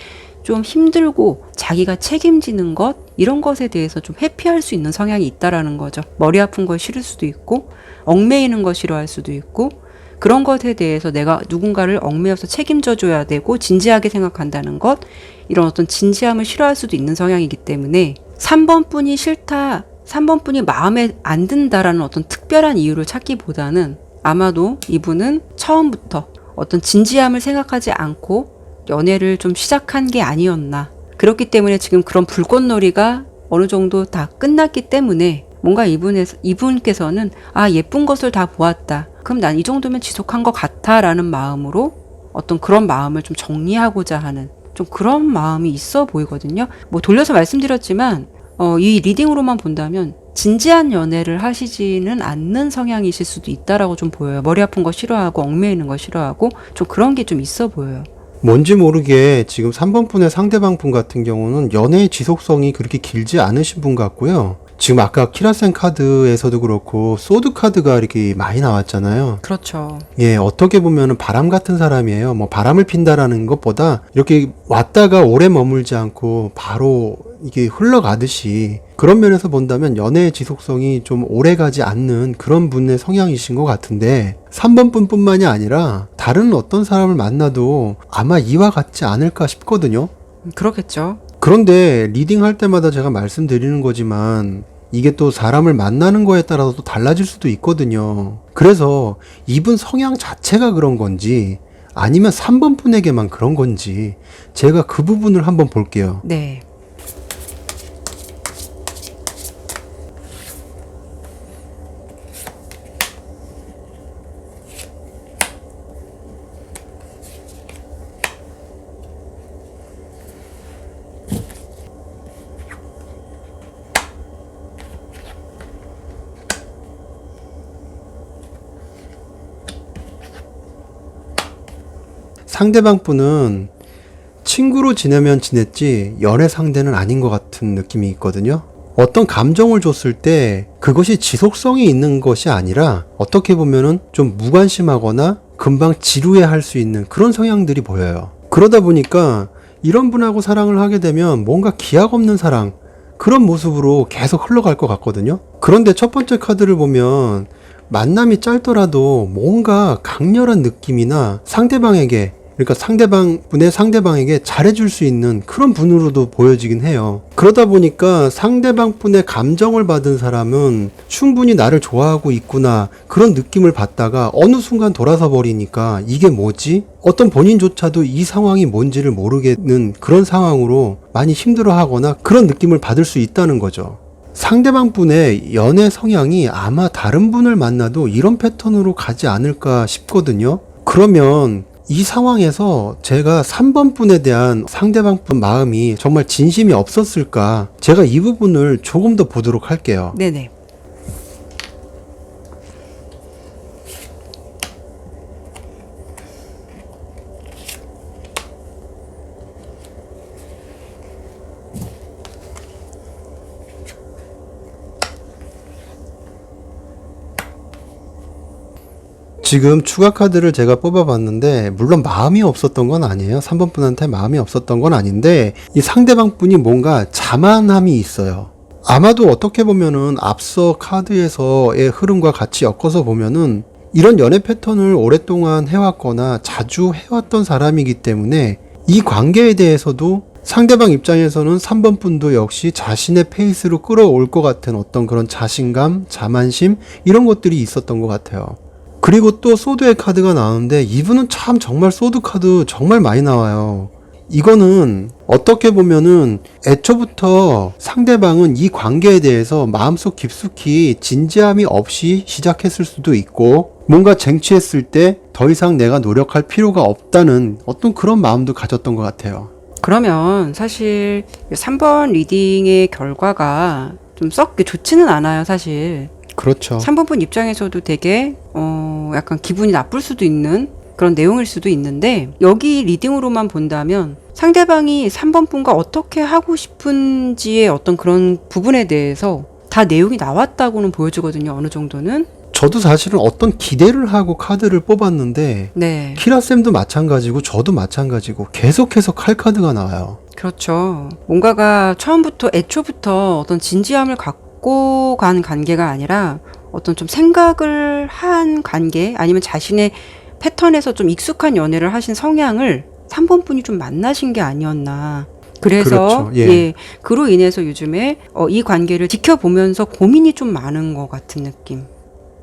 좀 힘들고 자기가 책임지는 것 이런 것에 대해서 좀 회피할 수 있는 성향이 있다라는 거죠. 머리 아픈 거 싫을 수도 있고 얽매이는 거 싫어할 수도 있고 그런 것에 대해서 내가 누군가를 얽매여서 책임져 줘야 되고 진지하게 생각한다는 것, 이런 어떤 진지함을 싫어할 수도 있는 성향이기 때문에 3번뿐이 싫다, 3번뿐이 마음에 안 든다라는 어떤 특별한 이유를 찾기보다는 아마도 이분은 처음부터 어떤 진지함을 생각하지 않고 연애를 좀 시작한 게 아니었나. 그렇기 때문에 지금 그런 불꽃놀이가 어느 정도 다 끝났기 때문에 뭔가 이분께서는 예쁜 것을 다 보았다. 그럼 난 이 정도면 지속한 것 같아 라는 마음으로 어떤 그런 마음을 좀 정리하고자 하는 좀 그런 마음이 있어 보이거든요. 뭐 돌려서 말씀드렸지만 이 리딩으로만 본다면 진지한 연애를 하시지는 않는 성향이실 수도 있다라고 좀 보여요. 머리 아픈 거 싫어하고 얽매이는 거 싫어하고 좀 그런 게 좀 있어 보여요. 뭔지 모르게 지금 3번 분의 상대방 분 같은 경우는 연애의 지속성이 그렇게 길지 않으신 분 같고요. 지금 아까 키라센 카드에서도 그렇고 소드 카드가 이렇게 많이 나왔잖아요. 그렇죠. 예, 어떻게 보면은 바람 같은 사람이에요. 뭐 바람을 핀다라는 것보다 이렇게 왔다가 오래 머물지 않고 바로 이게 흘러가듯이 그런 면에서 본다면 연애의 지속성이 좀 오래 가지 않는 그런 분의 성향이신 것 같은데 3번 분뿐만이 아니라 다른 어떤 사람을 만나도 아마 이와 같지 않을까 싶거든요. 그렇겠죠. 그런데 리딩할 때마다 제가 말씀드리는 거지만 이게 또 사람을 만나는 거에 따라서 또 달라질 수도 있거든요. 그래서 이분 성향 자체가 그런 건지 아니면 3번 분에게만 그런 건지 제가 그 부분을 한번 볼게요. 네. 상대방 분은 친구로 지내면 지냈지 연애 상대는 아닌 것 같은 느낌이 있거든요. 어떤 감정을 줬을 때 그것이 지속성이 있는 것이 아니라 어떻게 보면은 좀 무관심하거나 금방 지루해할 수 있는 그런 성향들이 보여요. 그러다 보니까 이런 분하고 사랑을 하게 되면 뭔가 기약 없는 사랑, 그런 모습으로 계속 흘러갈 것 같거든요. 그런데 첫 번째 카드를 보면 만남이 짧더라도 뭔가 강렬한 느낌이나 상대방에게, 그러니까 상대방분의 상대방에게 잘해줄 수 있는 그런 분으로도 보여지긴 해요. 그러다 보니까 상대방분의 감정을 받은 사람은 충분히 나를 좋아하고 있구나 그런 느낌을 받다가 어느 순간 돌아서 버리니까 이게 뭐지? 어떤 본인조차도 이 상황이 뭔지를 모르겠는 그런 상황으로 많이 힘들어하거나 그런 느낌을 받을 수 있다는 거죠. 상대방 분의 연애 성향이 아마 다른 분을 만나도 이런 패턴으로 가지 않을까 싶거든요. 그러면 이 상황에서 제가 3번 분에 대한 상대방 분 마음이 정말 진심이 없었을까? 제가 이 부분을 조금 더 보도록 할게요. 네네. 지금 추가 카드를 제가 뽑아봤는데 물론 마음이 없었던 건 아니에요. 3번 분한테 마음이 없었던 건 아닌데 이 상대방 분이 뭔가 자만함이 있어요. 아마도 어떻게 보면은 앞서 카드에서의 흐름과 같이 엮어서 보면은 이런 연애 패턴을 오랫동안 해왔거나 자주 해왔던 사람이기 때문에 이 관계에 대해서도 상대방 입장에서는 3번 분도 역시 자신의 페이스로 끌어올 것 같은 어떤 그런 자신감, 자만심 이런 것들이 있었던 것 같아요. 그리고 또 소드의 카드가 나오는데 이분은 참 정말 소드 카드 정말 많이 나와요. 이거는 어떻게 보면은 애초부터 상대방은 이 관계에 대해서 마음속 깊숙이 진지함이 없이 시작했을 수도 있고 뭔가 쟁취했을 때 더 이상 내가 노력할 필요가 없다는 어떤 그런 마음도 가졌던 것 같아요. 그러면 사실 3번 리딩의 결과가 좀 썩 좋지는 않아요, 사실. 그렇죠. 3번 분 입장에서도 되게 약간 기분이 나쁠 수도 있는 그런 내용일 수도 있는데 여기 리딩으로만 본다면 상대방이 3번 분과 어떻게 하고 싶은지의 어떤 그런 부분에 대해서 다 내용이 나왔다고는 보여주거든요. 어느 정도는. 저도 사실은 어떤 기대를 하고 카드를 뽑았는데 네. 키라쌤도 마찬가지고 저도 마찬가지고 계속해서 칼 카드가 나와요. 그렇죠. 뭔가가 처음부터 애초부터 어떤 진지함을 갖고 간 관계가 아니라 어떤 좀 생각을 한 관계 아니면 자신의 패턴에서 좀 익숙한 연애를 하신 성향을 3번 분이 좀 만나신 게 아니었나. 그래서 그렇죠. 예. 그로 인해서 요즘에 이 관계를 지켜보면서 고민이 좀 많은 것 같은 느낌.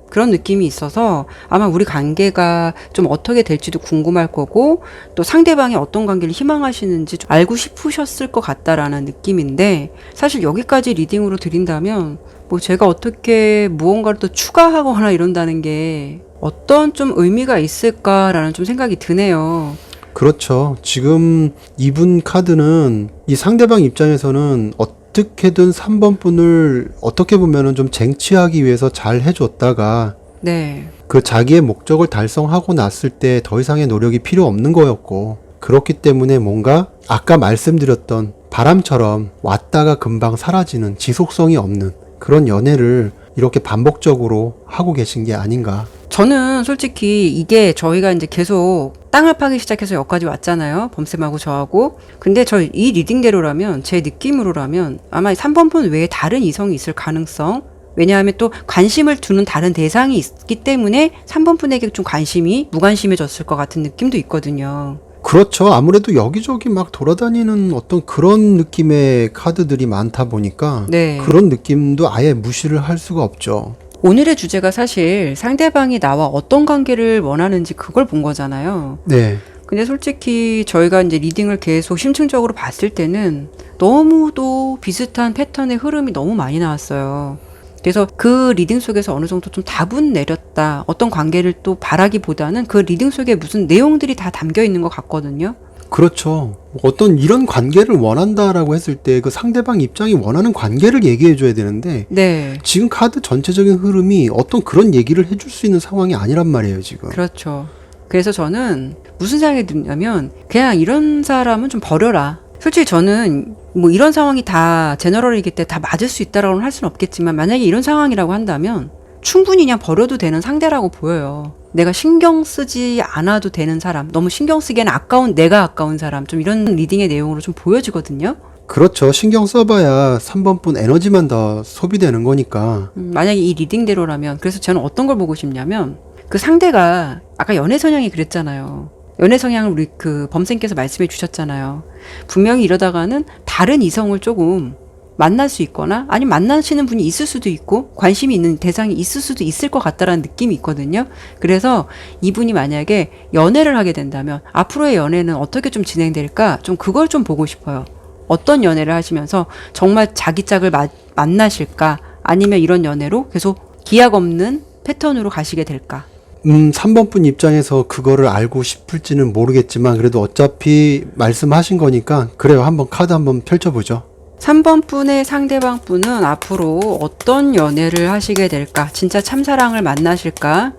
그런 느낌이 있어서 아마 우리 관계가 좀 어떻게 될지도 궁금할 거고 또 상대방이 어떤 관계를 희망하시는지 좀 알고 싶으셨을 것 같다라는 느낌인데 사실 여기까지 리딩으로 드린다면 뭐 제가 어떻게 무언가를 또 추가하거나 이런다는 게 어떤 좀 의미가 있을까라는 좀 생각이 드네요. 그렇죠. 지금 이분 카드는 이 상대방 입장에서는 어떻게든 3번 분을 어떻게 보면은 좀 쟁취하기 위해서 잘 해줬다가 네. 그 자기의 목적을 달성하고 났을 때 더 이상의 노력이 필요 없는 거였고, 그렇기 때문에 뭔가 아까 말씀드렸던 바람처럼 왔다가 금방 사라지는 지속성이 없는 그런 연애를 이렇게 반복적으로 하고 계신 게 아닌가. 저는 솔직히 이게 저희가 이제 계속 땅을 파기 시작해서 여기까지 왔잖아요. 범쌤하고 저하고. 근데 저 이 리딩대로라면, 제 느낌으로라면 아마 3번 분 외에 다른 이성이 있을 가능성. 왜냐하면 또 관심을 두는 다른 대상이 있기 때문에 3번 분에게 좀 관심이 무관심해졌을 것 같은 느낌도 있거든요. 그렇죠. 아무래도 여기저기 막 돌아다니는 어떤 그런 느낌의 카드들이 많다 보니까 네. 그런 느낌도 아예 무시를 할 수가 없죠. 오늘의 주제가 사실 상대방이 나와 어떤 관계를 원하는지 그걸 본 거잖아요. 네. 근데 솔직히 저희가 이제 리딩을 계속 심층적으로 봤을 때는 너무도 비슷한 패턴의 흐름이 너무 많이 나왔어요. 그래서 그 리딩 속에서 어느 정도 좀 답은 내렸다. 어떤 관계를 또 바라기보다는 그 리딩 속에 무슨 내용들이 다 담겨 있는 것 같거든요. 그렇죠. 어떤 이런 관계를 원한다라고 했을 때 그 상대방 입장이 원하는 관계를 얘기해 줘야 되는데 네. 지금 카드 전체적인 흐름이 어떤 그런 얘기를 해줄 수 있는 상황이 아니란 말이에요, 지금. 그렇죠. 그래서 저는 무슨 생각이 드냐면 그냥 이런 사람은 좀 버려라. 솔직히 저는 뭐 이런 상황이 다 제너럴이기 때문에 다 맞을 수 있다라고는 할 수는 없겠지만 만약에 이런 상황이라고 한다면 충분히 그냥 버려도 되는 상대라고 보여요. 내가 신경 쓰지 않아도 되는 사람, 너무 신경 쓰기에는 아까운 내가 아까운 사람, 좀 이런 리딩의 내용으로 좀 보여지거든요. 그렇죠. 신경 써봐야 3번 분 에너지만 더 소비되는 거니까. 만약에 이 리딩대로라면 그래서 저는 어떤 걸 보고 싶냐면 그 상대가 아까 연애 성향이 그랬잖아요. 연애 성향을 우리 그 범쌤께서 말씀해 주셨잖아요. 분명히 이러다가는 다른 이성을 조금 만날 수 있거나 아니면 만나시는 분이 있을 수도 있고 관심이 있는 대상이 있을 수도 있을 것 같다라는 느낌이 있거든요. 그래서 이분이 만약에 연애를 하게 된다면 앞으로의 연애는 어떻게 좀 진행될까? 좀 그걸 좀 보고 싶어요. 어떤 연애를 하시면서 정말 자기 짝을 만나실까? 아니면 이런 연애로 계속 기약 없는 패턴으로 가시게 될까? 3번 분 입장에서 그거를 알고 싶을지는 모르겠지만 그래도 어차피 말씀하신 거니까 그래요. 한번 카드 한번 펼쳐보죠. 3번 분의 상대방 분은 앞으로 어떤 연애를 하시게 될까? 진짜 참사랑을 만나실까?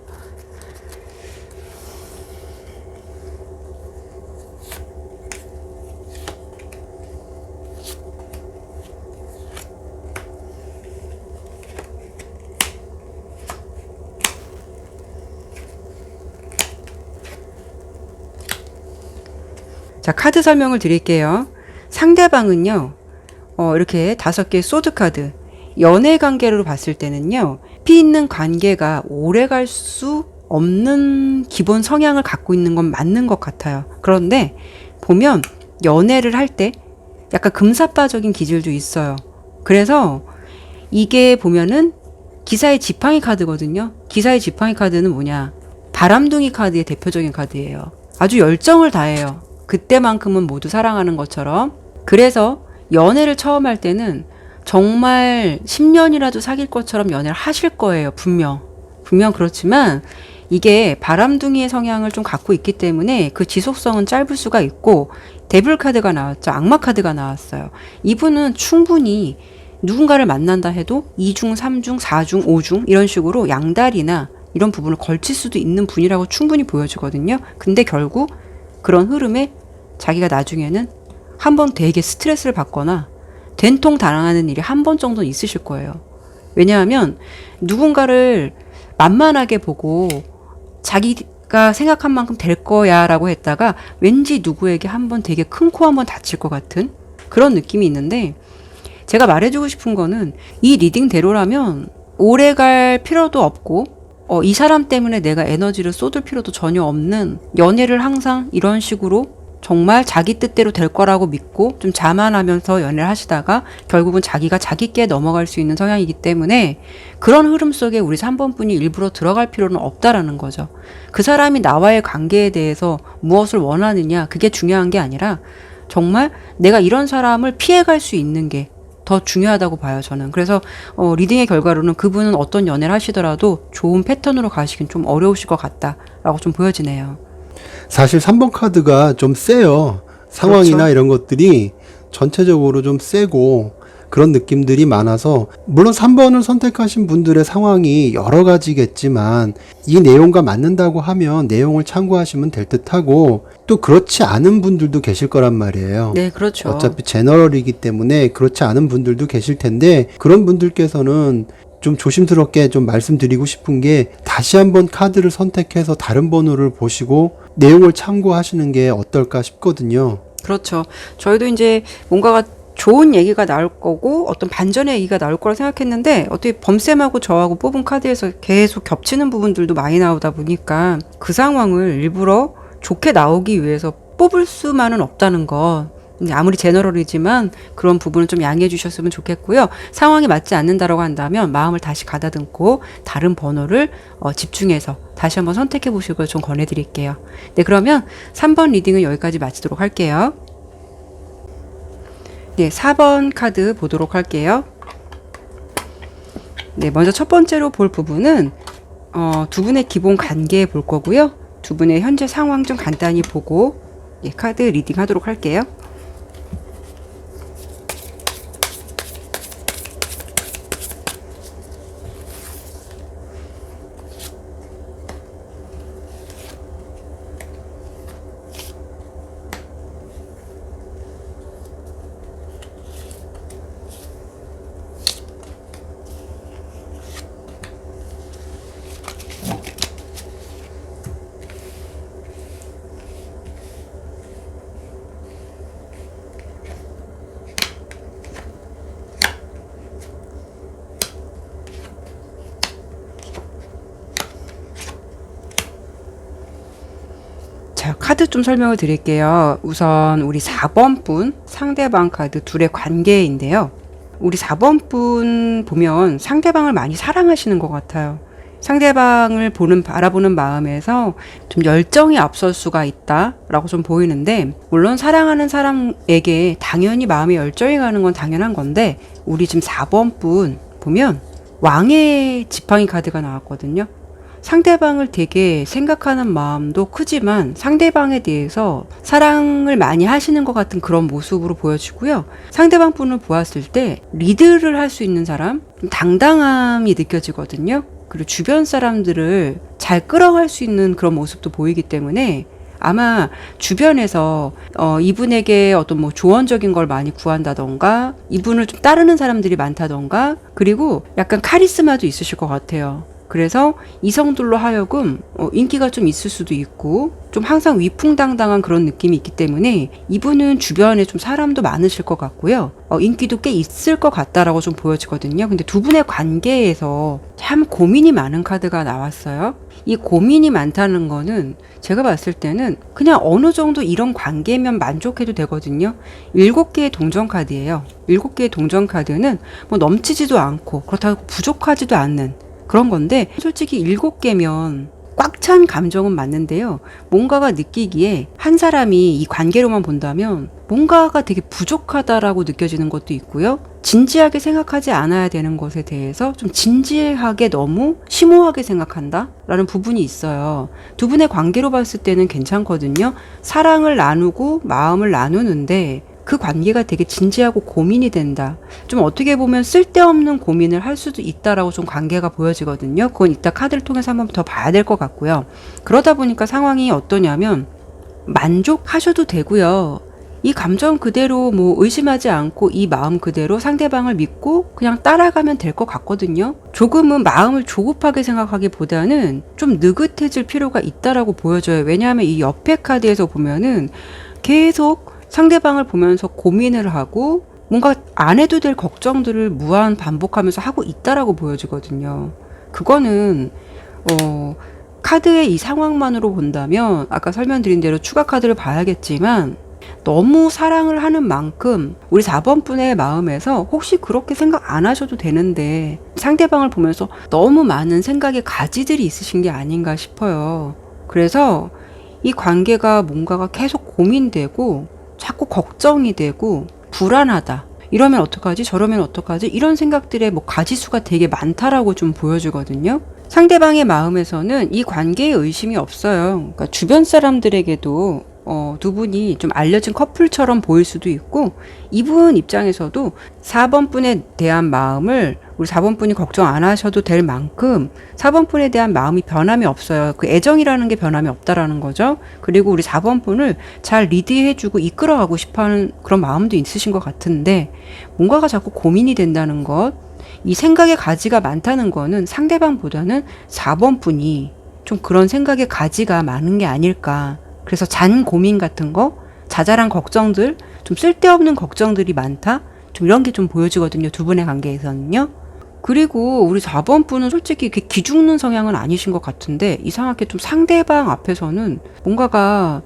자, 카드 설명을 드릴게요. 상대방은요, 이렇게 5개의 소드 카드. 연애 관계로 봤을 때는요, 깊이 있는 관계가 오래 갈 수 없는 기본 성향을 갖고 있는 건 맞는 것 같아요. 그런데 보면 연애를 할 때 약간 금사빠적인 기질도 있어요. 그래서 이게 보면은 기사의 지팡이 카드거든요. 기사의 지팡이 카드는 뭐냐? 바람둥이 카드의 대표적인 카드예요. 아주 열정을 다해요. 그때만큼은 모두 사랑하는 것처럼. 그래서 연애를 처음 할 때는 정말 10년이라도 사귈 것처럼 연애를 하실 거예요. 분명 그렇지만 이게 바람둥이의 성향을 좀 갖고 있기 때문에 그 지속성은 짧을 수가 있고 데블 카드가 나왔죠. 악마 카드가 나왔어요. 이분은 충분히 누군가를 만난다 해도 2중, 3중, 4중, 5중 이런 식으로 양다리나 이런 부분을 걸칠 수도 있는 분이라고 충분히 보여지거든요. 근데 결국 그런 흐름에 자기가 나중에는 한번 되게 스트레스를 받거나 된통 당하는 일이 한 번 정도는 있으실 거예요. 왜냐하면 누군가를 만만하게 보고 자기가 생각한 만큼 될 거야 라고 했다가 왠지 누구에게 한번 되게 큰 코 한번 다칠 것 같은 그런 느낌이 있는데 제가 말해주고 싶은 거는 이 리딩대로라면 오래 갈 필요도 없고 이 사람 때문에 내가 에너지를 쏟을 필요도 전혀 없는 연애를 항상 이런 식으로 정말 자기 뜻대로 될 거라고 믿고 좀 자만하면서 연애를 하시다가 결국은 자기가 자기께 넘어갈 수 있는 성향이기 때문에 그런 흐름 속에 우리 3번 분이 일부러 들어갈 필요는 없다라는 거죠. 그 사람이 나와의 관계에 대해서 무엇을 원하느냐, 그게 중요한 게 아니라 정말 내가 이런 사람을 피해갈 수 있는 게 더 중요하다고 봐요, 저는. 그래서 리딩의 결과로는 그분은 어떤 연애를 하시더라도 좋은 패턴으로 가시긴 좀 어려우실 것 같다라고 좀 보여지네요. 사실 3번 카드가 좀 세요. 상황이나 그렇죠. 이런 것들이 전체적으로 좀 세고 그런 느낌들이 많아서, 물론 3번을 선택하신 분들의 상황이 여러 가지겠지만 이 내용과 맞는다고 하면 내용을 참고하시면 될 듯하고, 또 그렇지 않은 분들도 계실 거란 말이에요. 네, 그렇죠. 어차피 제너럴이기 때문에 그렇지 않은 분들도 계실 텐데, 그런 분들께서는 좀 조심스럽게 좀 말씀드리고 싶은 게, 다시 한번 카드를 선택해서 다른 번호를 보시고 내용을 참고하시는 게 어떨까 싶거든요. 그렇죠. 저희도 이제 뭔가가 좋은 얘기가 나올 거고 어떤 반전의 얘기가 나올 거라 생각했는데 어떻게 범쌤하고 저하고 뽑은 카드에서 계속 겹치는 부분들도 많이 나오다 보니까 그 상황을 일부러 좋게 나오기 위해서 뽑을 수만은 없다는 거. 이제 아무리 제너럴이지만 그런 부분을 좀 양해해 주셨으면 좋겠고요. 상황이 맞지 않는다라고 한다면 마음을 다시 가다듬고 다른 번호를 집중해서 다시 한번 선택해 보실 걸 좀 권해드릴게요. 네, 그러면 3번 리딩은 여기까지 마치도록 할게요. 네, 4번 카드 보도록 할게요. 네, 먼저 첫 번째로 볼 부분은 두 분의 기본 관계 볼 거고요. 두 분의 현재 상황 좀 간단히 보고 카드 리딩 하도록 할게요. 자, 카드 좀 설명을 드릴게요. 우선 우리 4번 분 상대방 카드 둘의 관계인데요. 우리 4번 분 보면 상대방을 많이 사랑하시는 것 같아요. 상대방을 바라보는 마음에서 좀 열정이 앞설 수가 있다라고 좀 보이는데, 물론 사랑하는 사람에게 당연히 마음에 열정이 가는 건 당연한 건데, 우리 지금 4번 분 보면 왕의 지팡이 카드가 나왔거든요. 상대방을 되게 생각하는 마음도 크지만 상대방에 대해서 사랑을 많이 하시는 것 같은 그런 모습으로 보여지고요. 상대방 분을 보았을 때 리드를 할 수 있는 사람, 좀 당당함이 느껴지거든요. 그리고 주변 사람들을 잘 끌어갈 수 있는 그런 모습도 보이기 때문에 아마 주변에서 이분에게 어떤 뭐 조언적인 걸 많이 구한다던가, 이분을 좀 따르는 사람들이 많다던가, 그리고 약간 카리스마도 있으실 것 같아요. 그래서 이성들로 하여금 인기가 좀 있을 수도 있고 좀 항상 위풍당당한 그런 느낌이 있기 때문에 이분은 주변에 좀 사람도 많으실 것 같고요. 인기도 꽤 있을 것 같다라고 좀 보여지거든요. 근데 두 분의 관계에서 참 고민이 많은 카드가 나왔어요. 이 고민이 많다는 거는 제가 봤을 때는 그냥 어느 정도 이런 관계면 만족해도 되거든요. 7개의 동전 카드예요. 7개의 동전 카드는 뭐 넘치지도 않고 그렇다고 부족하지도 않는 그런 건데, 솔직히 7개면 꽉 찬 감정은 맞는데요. 뭔가가 느끼기에 한 사람이 이 관계로만 본다면 뭔가가 되게 부족하다라고 느껴지는 것도 있고요. 진지하게 생각하지 않아야 되는 것에 대해서 좀 진지하게 너무 심오하게 생각한다 라는 부분이 있어요. 두 분의 관계로 봤을 때는 괜찮거든요. 사랑을 나누고 마음을 나누는데 그 관계가 되게 진지하고 고민이 된다. 좀 어떻게 보면 쓸데없는 고민을 할 수도 있다라고 좀 관계가 보여지거든요. 그건 이따 카드를 통해서 한번 더 봐야 될 것 같고요. 그러다 보니까 상황이 어떠냐면 만족하셔도 되고요. 이 감정 그대로 뭐 의심하지 않고 이 마음 그대로 상대방을 믿고 그냥 따라가면 될 것 같거든요. 조금은 마음을 조급하게 생각하기보다는 좀 느긋해질 필요가 있다라고 보여져요. 왜냐하면 이 옆에 카드에서 보면은 계속 상대방을 보면서 고민을 하고 뭔가 안 해도 될 걱정들을 무한 반복하면서 하고 있다라고 보여지거든요. 그거는 카드의 이 상황만으로 본다면 아까 설명드린 대로 추가 카드를 봐야겠지만 너무 사랑을 하는 만큼 우리 4번 분의 마음에서 혹시 그렇게 생각 안 하셔도 되는데 상대방을 보면서 너무 많은 생각의 가지들이 있으신 게 아닌가 싶어요. 그래서 이 관계가 뭔가가 계속 고민되고 자꾸 걱정이 되고 불안하다. 이러면 어떡하지? 저러면 어떡하지? 이런 생각들의 가지수가 되게 많다라고 좀 보여주거든요. 상대방의 마음에서는 이 관계에 의심이 없어요. 그러니까 주변 사람들에게도 두 분이 좀 알려진 커플처럼 보일 수도 있고 이분 입장에서도 4번 분에 대한 마음을 우리 4번 분이 걱정 안 하셔도 될 만큼 4번 분에 대한 마음이 변함이 없어요. 그 애정이라는 게 변함이 없다라는 거죠. 그리고 우리 4번 분을 잘 리드해주고 이끌어가고 싶어하는 그런 마음도 있으신 것 같은데 뭔가가 자꾸 고민이 된다는 것, 이 생각의 가지가 많다는 거는 상대방보다는 4번 분이 좀 그런 생각의 가지가 많은 게 아닐까. 그래서 잔 고민 같은 거, 자잘한 걱정들, 좀 쓸데없는 걱정들이 많다? 좀 이런 게 좀 보여지거든요. 두 분의 관계에서는요. 그리고 우리 4번 분은 솔직히 이렇게 기죽는 성향은 아니신 것 같은데 이상하게 좀 상대방 앞에서는 뭔가가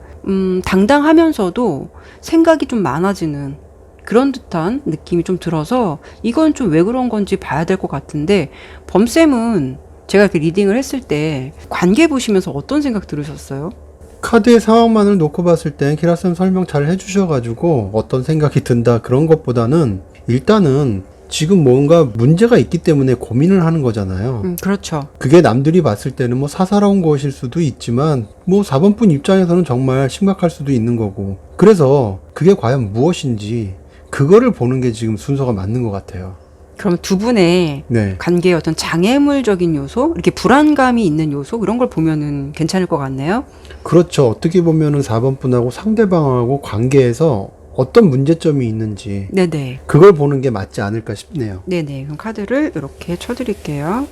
당당하면서도 생각이 좀 많아지는 그런 듯한 느낌이 좀 들어서 이건 좀 왜 그런 건지 봐야 될 것 같은데 범쌤은 제가 이렇게 리딩을 했을 때 관계 보시면서 어떤 생각 들으셨어요? 카드의 상황만을 놓고 봤을 땐 키라쌤 설명 잘 해주셔가지고 어떤 생각이 든다 그런 것보다는 일단은 지금 뭔가 문제가 있기 때문에 고민을 하는 거잖아요. 그렇죠. 그게 남들이 봤을 때는 사사로운 것일 수도 있지만 4번 분 입장에서는 정말 심각할 수도 있는 거고 그래서 그게 과연 무엇인지 그거를 보는 게 지금 순서가 맞는 것 같아요. 그럼 두 분의 네. 관계의 어떤 장애물적인 요소, 이렇게 불안감이 있는 요소 이런 걸 보면은 괜찮을 것 같네요. 그렇죠. 어떻게 보면은 4번 분하고 상대방하고 관계에서 어떤 문제점이 있는지 네네. 그걸 보는 게 맞지 않을까 싶네요. 네네. 그럼 카드를 이렇게 쳐드릴게요.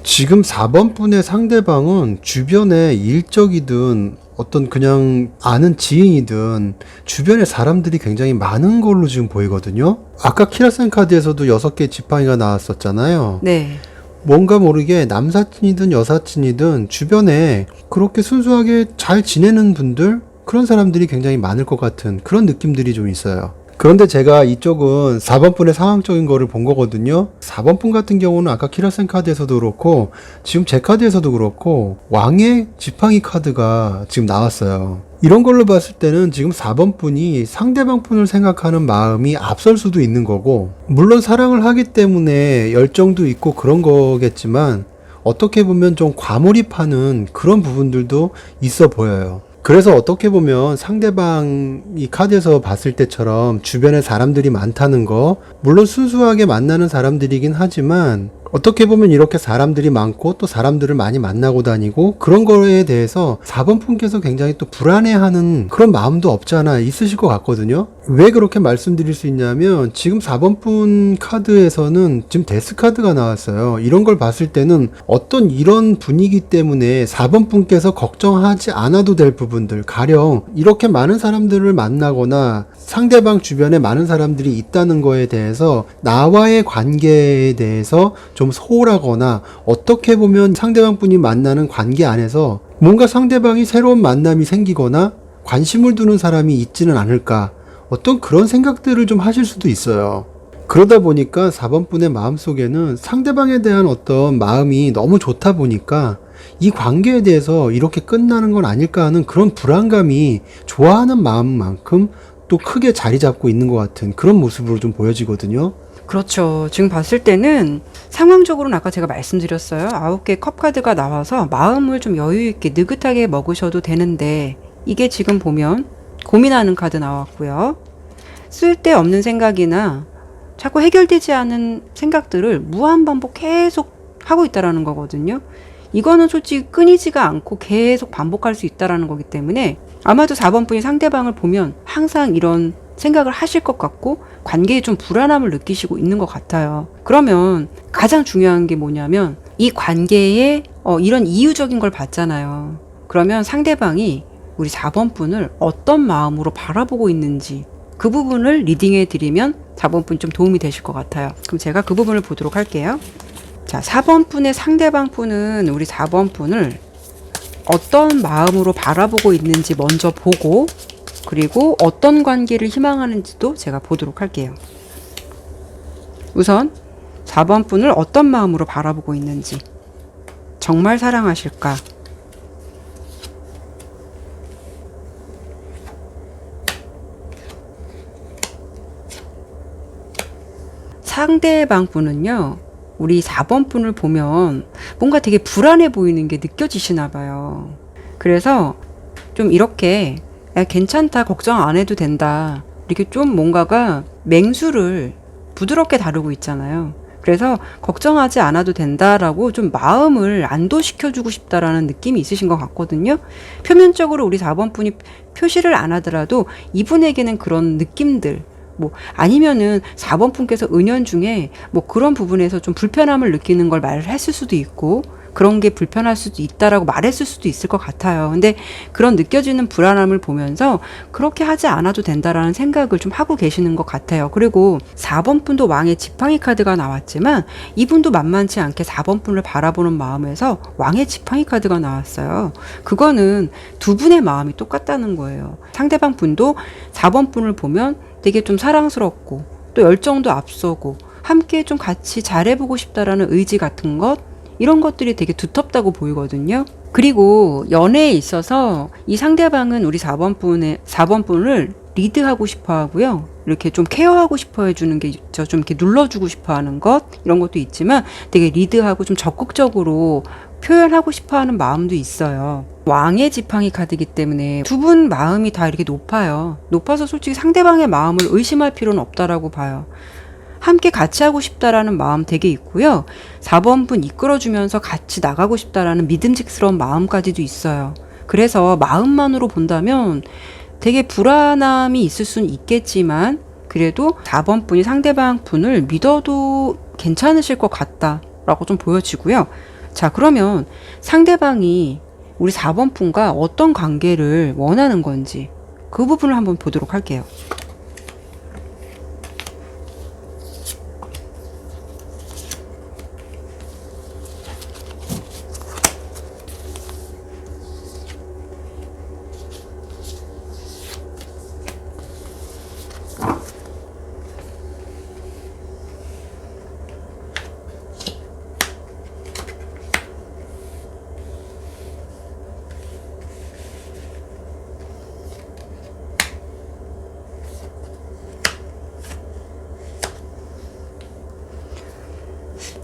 지금 4번 분의 상대방은 주변에 일적이든 어떤 그냥 아는 지인이든 주변에 사람들이 굉장히 많은 걸로 지금 보이거든요. 아까 키라센 카드에서도 6개 지팡이가 나왔었잖아요. 네. 뭔가 모르게 남사친이든 여사친이든 주변에 그렇게 순수하게 잘 지내는 분들 그런 사람들이 굉장히 많을 것 같은 그런 느낌들이 좀 있어요. 그런데 제가 이쪽은 4번 분의 상황적인 거를 본 거거든요. 4번 분 같은 경우는 아까 키라센 카드에서도 그렇고 지금 제 카드에서도 그렇고 왕의 지팡이 카드가 지금 나왔어요. 이런 걸로 봤을 때는 지금 4번 분이 상대방 분을 생각하는 마음이 앞설 수도 있는 거고 물론 사랑을 하기 때문에 열정도 있고 그런 거겠지만 어떻게 보면 좀 과몰입하는 그런 부분들도 있어 보여요. 그래서 어떻게 보면 상대방이 카드에서 봤을 때처럼 주변에 사람들이 많다는 거 물론 순수하게 만나는 사람들이긴 하지만 어떻게 보면 이렇게 사람들이 많고 또 사람들을 많이 만나고 다니고 그런 거에 대해서 4번 분께서 굉장히 또 불안해하는 그런 마음도 없지 않아 있으실 것 같거든요. 왜 그렇게 말씀드릴 수 있냐면 지금 4번 분 카드에서는 지금 데스 카드가 나왔어요. 이런 걸 봤을 때는 어떤 이런 분위기 때문에 4번 분께서 걱정하지 않아도 될 부분들 가령 이렇게 많은 사람들을 만나거나 상대방 주변에 많은 사람들이 있다는 거에 대해서 나와의 관계에 대해서 좀 소홀하거나 어떻게 보면 상대방 분이 만나는 관계 안에서 뭔가 상대방이 새로운 만남이 생기거나 관심을 두는 사람이 있지는 않을까 어떤 그런 생각들을 좀 하실 수도 있어요. 그러다 보니까 4번 분의 마음속에는 상대방에 대한 어떤 마음이 너무 좋다 보니까 이 관계에 대해서 이렇게 끝나는 건 아닐까 하는 그런 불안감이 좋아하는 마음만큼 또 크게 자리 잡고 있는 것 같은 그런 모습으로 좀 보여지거든요. 그렇죠. 지금 봤을 때는 상황적으로는 아까 제가 말씀드렸어요. 9개 컵 카드가 나와서 마음을 좀 여유 있게 느긋하게 먹으셔도 되는데 이게 지금 보면 고민하는 카드 나왔고요. 쓸데없는 생각이나 자꾸 해결되지 않은 생각들을 무한반복 계속 하고 있다라는 거거든요. 이거는 솔직히 끊이지가 않고 계속 반복할 수 있다라는 거기 때문에 아마도 4번 분이 상대방을 보면 항상 이런 생각을 하실 것 같고 관계에 좀 불안함을 느끼시고 있는 것 같아요. 그러면 가장 중요한 게 뭐냐면 이 관계에 이런 이유적인 걸 봤잖아요. 그러면 상대방이 우리 4번 분을 어떤 마음으로 바라보고 있는지 그 부분을 리딩해 드리면 4번 분 좀 도움이 되실 것 같아요. 그럼 제가 그 부분을 보도록 할게요. 자, 4번 분의 상대방 분은 우리 4번 분을 어떤 마음으로 바라보고 있는지 먼저 보고 그리고 어떤 관계를 희망하는지도 제가 보도록 할게요. 우선 4번 분을 어떤 마음으로 바라보고 있는지, 정말 사랑하실까? 상대방 분은요, 우리 4번 분을 보면 뭔가 되게 불안해 보이는 게 느껴지시나 봐요. 그래서 좀 이렇게 야, 괜찮다, 걱정 안 해도 된다, 이렇게 좀 뭔가가 맹수를 부드럽게 다루고 있잖아요. 그래서 걱정하지 않아도 된다라고 좀 마음을 안도시켜주고 싶다라는 느낌이 있으신 것 같거든요. 표면적으로 우리 4번 분이 표시를 안 하더라도 이분에게는 그런 느낌들, 아니면은 4번 분께서 은연중에 그런 부분에서 좀 불편함을 느끼는 걸 말을 했을 수도 있고, 그런 게 불편할 수도 있다라고 말했을 수도 있을 것 같아요. 근데 그런 느껴지는 불안함을 보면서 그렇게 하지 않아도 된다라는 생각을 좀 하고 계시는 것 같아요. 그리고 4번 분도 왕의 지팡이 카드가 나왔지만 이분도 만만치 않게 4번 분을 바라보는 마음에서 왕의 지팡이 카드가 나왔어요. 그거는 두 분의 마음이 똑같다는 거예요. 상대방 분도 4번 분을 보면 되게 좀 사랑스럽고 또 열정도 앞서고 함께 좀 같이 잘해보고 싶다라는 의지 같은 것, 이런 것들이 되게 두텁다고 보이거든요. 그리고 연애에 있어서 이 상대방은 우리 4번 분을 리드하고 싶어 하고요. 이렇게 좀 케어하고 싶어 해주는 게 있죠. 좀 이렇게 눌러주고 싶어 하는 것, 이런 것도 있지만 되게 리드하고 좀 적극적으로 표현하고 싶어 하는 마음도 있어요. 왕의 지팡이 카드이기 때문에 두 분 마음이 다 이렇게 높아요. 높아서 솔직히 상대방의 마음을 의심할 필요는 없다라고 봐요. 함께 같이 하고 싶다라는 마음 되게 있고요. 4번 분 이끌어주면서 같이 나가고 싶다라는 믿음직스러운 마음까지도 있어요. 그래서 마음만으로 본다면 되게 불안함이 있을 수는 있겠지만 그래도 4번 분이 상대방 분을 믿어도 괜찮으실 것 같다라고 좀 보여지고요. 자, 그러면 상대방이 우리 4번 분과 어떤 관계를 원하는 건지 그 부분을 한번 보도록 할게요.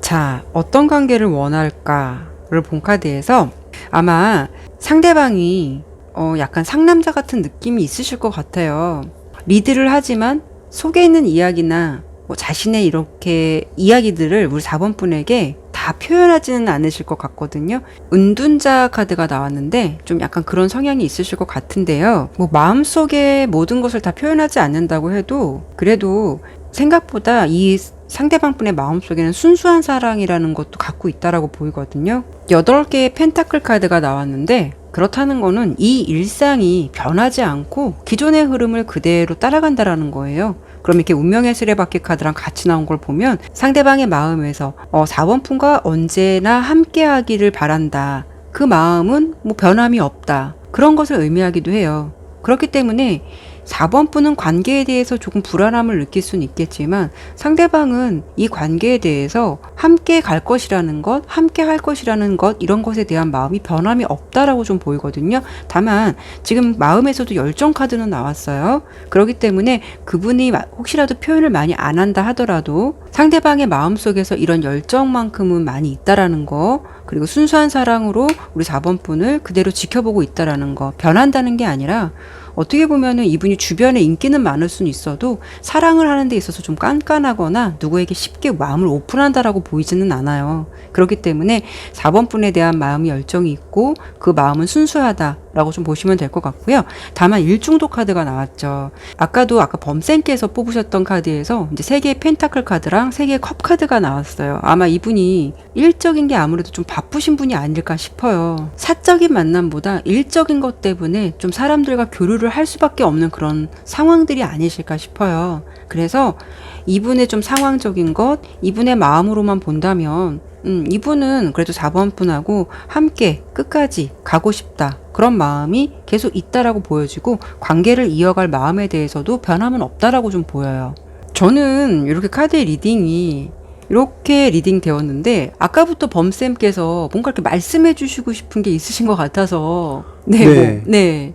자, 어떤 관계를 원할까를 본 카드에서 아마 상대방이 약간 상남자 같은 느낌이 있으실 것 같아요. 리드를 하지만 속에 있는 이야기나 자신의 이렇게 이야기들을 우리 4번 분에게 다 표현하지는 않으실 것 같거든요. 은둔자 카드가 나왔는데 좀 약간 그런 성향이 있으실 것 같은데요. 마음속에 모든 것을 다 표현하지 않는다고 해도 그래도 생각보다 이 상대방 분의 마음속에는 순수한 사랑이라는 것도 갖고 있다라고 보이거든요. 8개의 펜타클 카드가 나왔는데 그렇다는 거는 이 일상이 변하지 않고 기존의 흐름을 그대로 따라간다라는 거예요. 그럼 이렇게 운명의 수레바퀴 카드랑 같이 나온 걸 보면 상대방의 마음에서 4번 분과 언제나 함께 하기를 바란다. 그 마음은 변함이 없다. 그런 것을 의미하기도 해요. 그렇기 때문에 4번 분은 관계에 대해서 조금 불안함을 느낄 수는 있겠지만 상대방은 이 관계에 대해서 함께 갈 것이라는 것, 함께 할 것이라는 것, 이런 것에 대한 마음이 변함이 없다라고 좀 보이거든요. 다만 지금 마음에서도 열정 카드는 나왔어요. 그렇기 때문에 그분이 혹시라도 표현을 많이 안 한다 하더라도 상대방의 마음속에서 이런 열정만큼은 많이 있다라는 거, 그리고 순수한 사랑으로 우리 4번 분을 그대로 지켜보고 있다라는 거, 변한다는 게 아니라 어떻게 보면은 이분이 주변에 인기는 많을 수는 있어도 사랑을 하는 데 있어서 좀 깐깐하거나 누구에게 쉽게 마음을 오픈한다라고 보이지는 않아요. 그렇기 때문에 4번 분에 대한 마음이 열정이 있고 그 마음은 순수하다라고 좀 보시면 될 것 같고요. 다만 일중독 카드가 나왔죠. 아까 범쌤께서 뽑으셨던 카드에서 이제 3개의 펜타클 카드랑 3개의 컵 카드가 나왔어요. 아마 이분이 일적인 게 아무래도 좀 바쁘신 분이 아닐까 싶어요. 사적인 만남보다 일적인 것 때문에 좀 사람들과 교류를 할 수밖에 없는 그런 상황들이 아니실까 싶어요. 그래서 이분의 좀 상황적인 것, 이분의 마음으로만 본다면 이분은 그래도 4번 분하고 함께 끝까지 가고 싶다. 그런 마음이 계속 있다라고 보여지고 관계를 이어갈 마음에 대해서도 변함은 없다라고 좀 보여요. 저는 이렇게 카드의 리딩이 이렇게 리딩 되었는데 아까부터 범쌤께서 뭔가 이렇게 말씀해 주시고 싶은 게 있으신 것 같아서 네.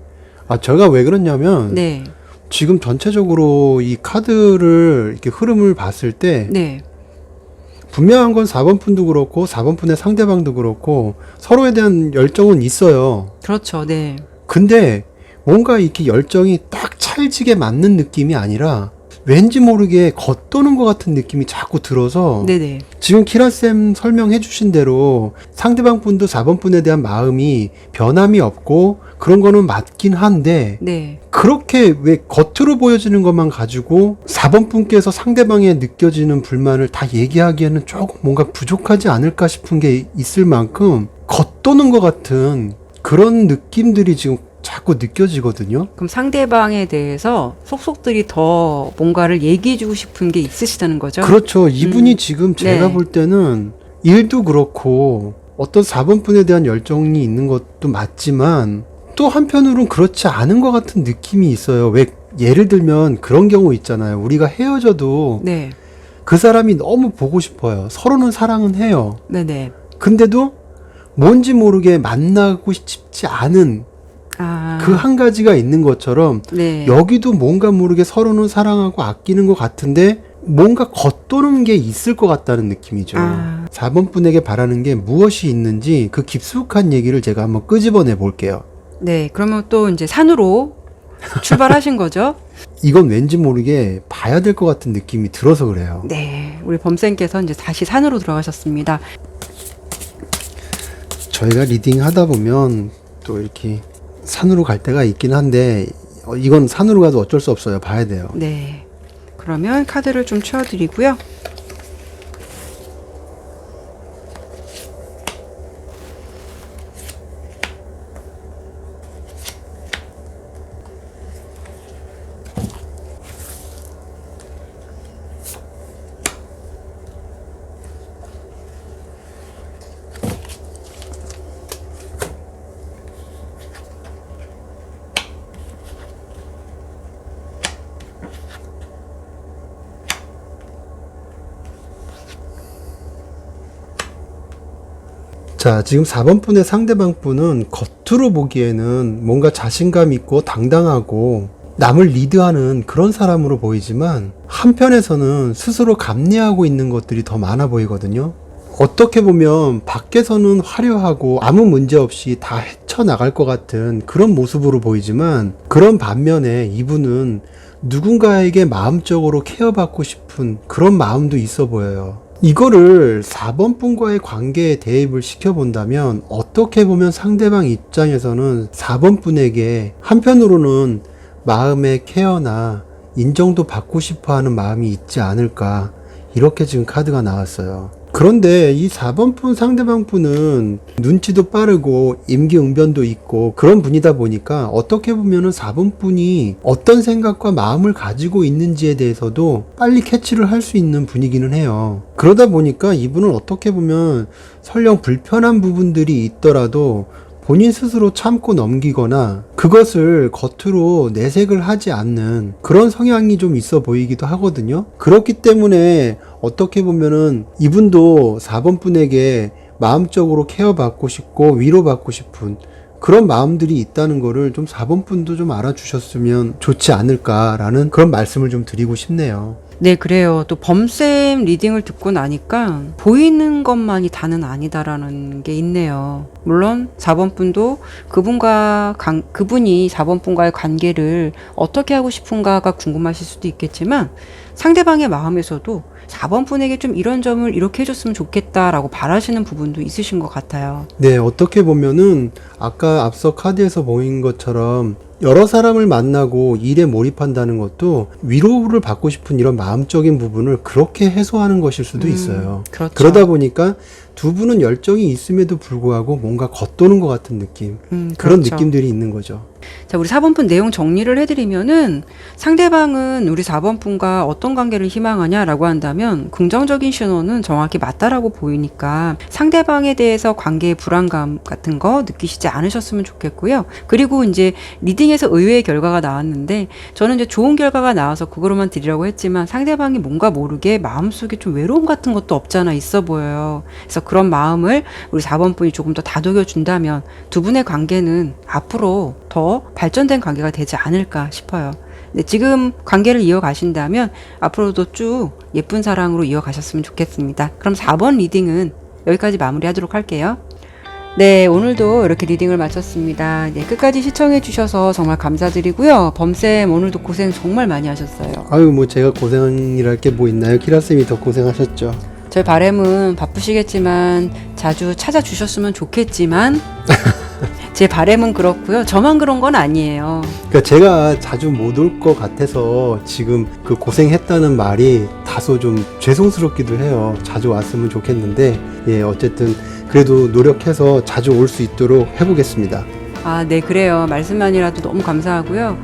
제가 왜 그러냐면 네. 지금 전체적으로 이 카드를 이렇게 흐름을 봤을 때 네. 분명한 건 4번 분도 그렇고 4번 분의 상대방도 그렇고 서로에 대한 열정은 있어요. 그렇죠. 네. 근데 뭔가 이렇게 열정이 딱 찰지게 맞는 느낌이 아니라 왠지 모르게 겉도는 것 같은 느낌이 자꾸 들어서 네네. 지금 키라쌤 설명해 주신 대로 상대방 분도 4번 분에 대한 마음이 변함이 없고 그런 거는 맞긴 한데 네. 그렇게 왜 겉으로 보여지는 것만 가지고 4번 분께서 상대방에 느껴지는 불만을 다 얘기하기에는 조금 뭔가 부족하지 않을까 싶은 게 있을 만큼 겉도는 것 같은 그런 느낌들이 지금 자꾸 느껴지거든요. 그럼 상대방에 대해서 속속들이 더 뭔가를 얘기해주고 싶은 게 있으시다는 거죠? 그렇죠. 이분이 지금 제가 네. 볼 때는 일도 그렇고 어떤 4번 분에 대한 열정이 있는 것도 맞지만 또 한편으로는 그렇지 않은 것 같은 느낌이 있어요. 왜 예를 들면 그런 경우 있잖아요. 우리가 헤어져도 네. 그 사람이 너무 보고 싶어요. 서로는 사랑은 해요. 네네. 근데도 뭔지 모르게 만나고 싶지 않은 그 한 가지가 있는 것처럼 네. 여기도 뭔가 모르게 서로는 사랑하고 아끼는 것 같은데 뭔가 겉도는 게 있을 것 같다는 느낌이죠. 4번 분에게 바라는 게 무엇이 있는지 그 깊숙한 얘기를 제가 한번 끄집어내 볼게요. 네. 그러면 또 이제 산으로 출발하신 거죠? 이건 왠지 모르게 봐야 될 것 같은 느낌이 들어서 그래요. 네. 우리 범쌤께서 이제 다시 산으로 들어가셨습니다. 저희가 리딩 하다 보면 또 이렇게 산으로 갈 때가 있긴 한데 이건 산으로 가도 어쩔 수 없어요. 봐야 돼요. 네. 그러면 카드를 좀 치워드리고요. 자, 지금 4번 분의 상대방 분은 겉으로 보기에는 뭔가 자신감 있고 당당하고 남을 리드하는 그런 사람으로 보이지만 한편에서는 스스로 감내하고 있는 것들이 더 많아 보이거든요. 어떻게 보면 밖에서는 화려하고 아무 문제 없이 다 헤쳐나갈 것 같은 그런 모습으로 보이지만 그런 반면에 이분은 누군가에게 마음적으로 케어받고 싶은 그런 마음도 있어 보여요. 이거를 4번 분과의 관계에 대입을 시켜본다면 어떻게 보면 상대방 입장에서는 4번 분에게 한편으로는 마음의 케어나 인정도 받고 싶어 하는 마음이 있지 않을까 이렇게 지금 카드가 나왔어요. 그런데 이 4번 분 상대방 분은 눈치도 빠르고 임기응변도 있고 그런 분이다 보니까 어떻게 보면은 4번 분이 어떤 생각과 마음을 가지고 있는지에 대해서도 빨리 캐치를 할 수 있는 분이기는 해요. 그러다 보니까 이분은 어떻게 보면 설령 불편한 부분들이 있더라도 본인 스스로 참고 넘기거나 그것을 겉으로 내색을 하지 않는 그런 성향이 좀 있어 보이기도 하거든요. 그렇기 때문에 어떻게 보면은 이분도 4번 분에게 마음적으로 케어받고 싶고 위로받고 싶은 그런 마음들이 있다는 거를 좀 4번 분도 좀 알아주셨으면 좋지 않을까라는 그런 말씀을 좀 드리고 싶네요. 네, 그래요. 또 범쌤 리딩을 듣고 나니까 보이는 것만이 다는 아니다라는 게 있네요. 물론 4번 분도 그분이 4번 분과의 관계를 어떻게 하고 싶은가가 궁금하실 수도 있겠지만 상대방의 마음에서도 4번 분에게 좀 이런 점을 이렇게 해줬으면 좋겠다라고 바라시는 부분도 있으신 것 같아요. 네, 어떻게 보면은 아까 앞서 카드에서 보인 것처럼 여러 사람을 만나고 일에 몰입한다는 것도 위로를 받고 싶은 이런 마음적인 부분을 그렇게 해소하는 것일 수도 있어요. 그렇죠. 그러다 보니까 두 분은 열정이 있음에도 불구하고 뭔가 겉도는 것 같은 느낌, 그런 그렇죠. 느낌들이 있는 거죠. 자, 우리 4번 분 내용 정리를 해드리면은 상대방은 우리 4번 분과 어떤 관계를 희망하냐라고 한다면 긍정적인 신호는 정확히 맞다라고 보이니까 상대방에 대해서 관계의 불안감 같은 거 느끼시지 않으셨으면 좋겠고요. 그리고 이제 리딩에서 의외의 결과가 나왔는데 저는 이제 좋은 결과가 나와서 그거로만 드리라고 했지만 상대방이 뭔가 모르게 마음속에 좀 외로움 같은 것도 없잖아 있어 보여요. 그래서 그런 마음을 우리 4번 분이 조금 더 다독여 준다면 두 분의 관계는 앞으로 더 발전된 관계가 되지 않을까 싶어요. 근데 지금 관계를 이어가신다면 앞으로도 쭉 예쁜 사랑으로 이어가셨으면 좋겠습니다. 그럼 4번 리딩은 여기까지 마무리하도록 할게요. 네, 오늘도 이렇게 리딩을 마쳤습니다. 네, 끝까지 시청해 주셔서 정말 감사드리고요. 범쌤 오늘도 고생 정말 많이 하셨어요. 아유, 뭐 제가 고생이랄 게 뭐 있나요? 키라쌤이 더 고생하셨죠. 저희 바람은 바쁘시겠지만 자주 찾아주셨으면 좋겠지만 제 바람은 그렇고요. 저만 그런 건 아니에요. 그러니까 제가 자주 못 올 것 같아서 지금 그 고생했다는 말이 다소 좀 죄송스럽기도 해요. 자주 왔으면 좋겠는데, 예, 어쨌든 그래도 노력해서 자주 올 수 있도록 해보겠습니다. 아, 네, 그래요. 말씀만이라도 너무 감사하고요.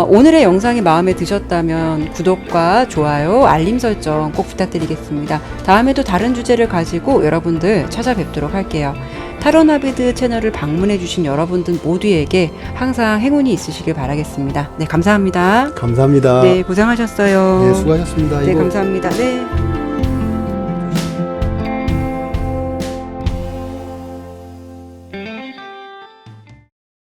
오늘의 영상이 마음에 드셨다면 구독과 좋아요, 알림 설정 꼭 부탁드리겠습니다. 다음에도 다른 주제를 가지고 여러분들 찾아뵙도록 할게요. 타로나비드 채널을 방문해주신 여러분들 모두에게 항상 행운이 있으시길 바라겠습니다. 네, 감사합니다. 감사합니다. 네, 고생하셨어요. 네, 수고하셨습니다. 네, 이거 감사합니다. 네.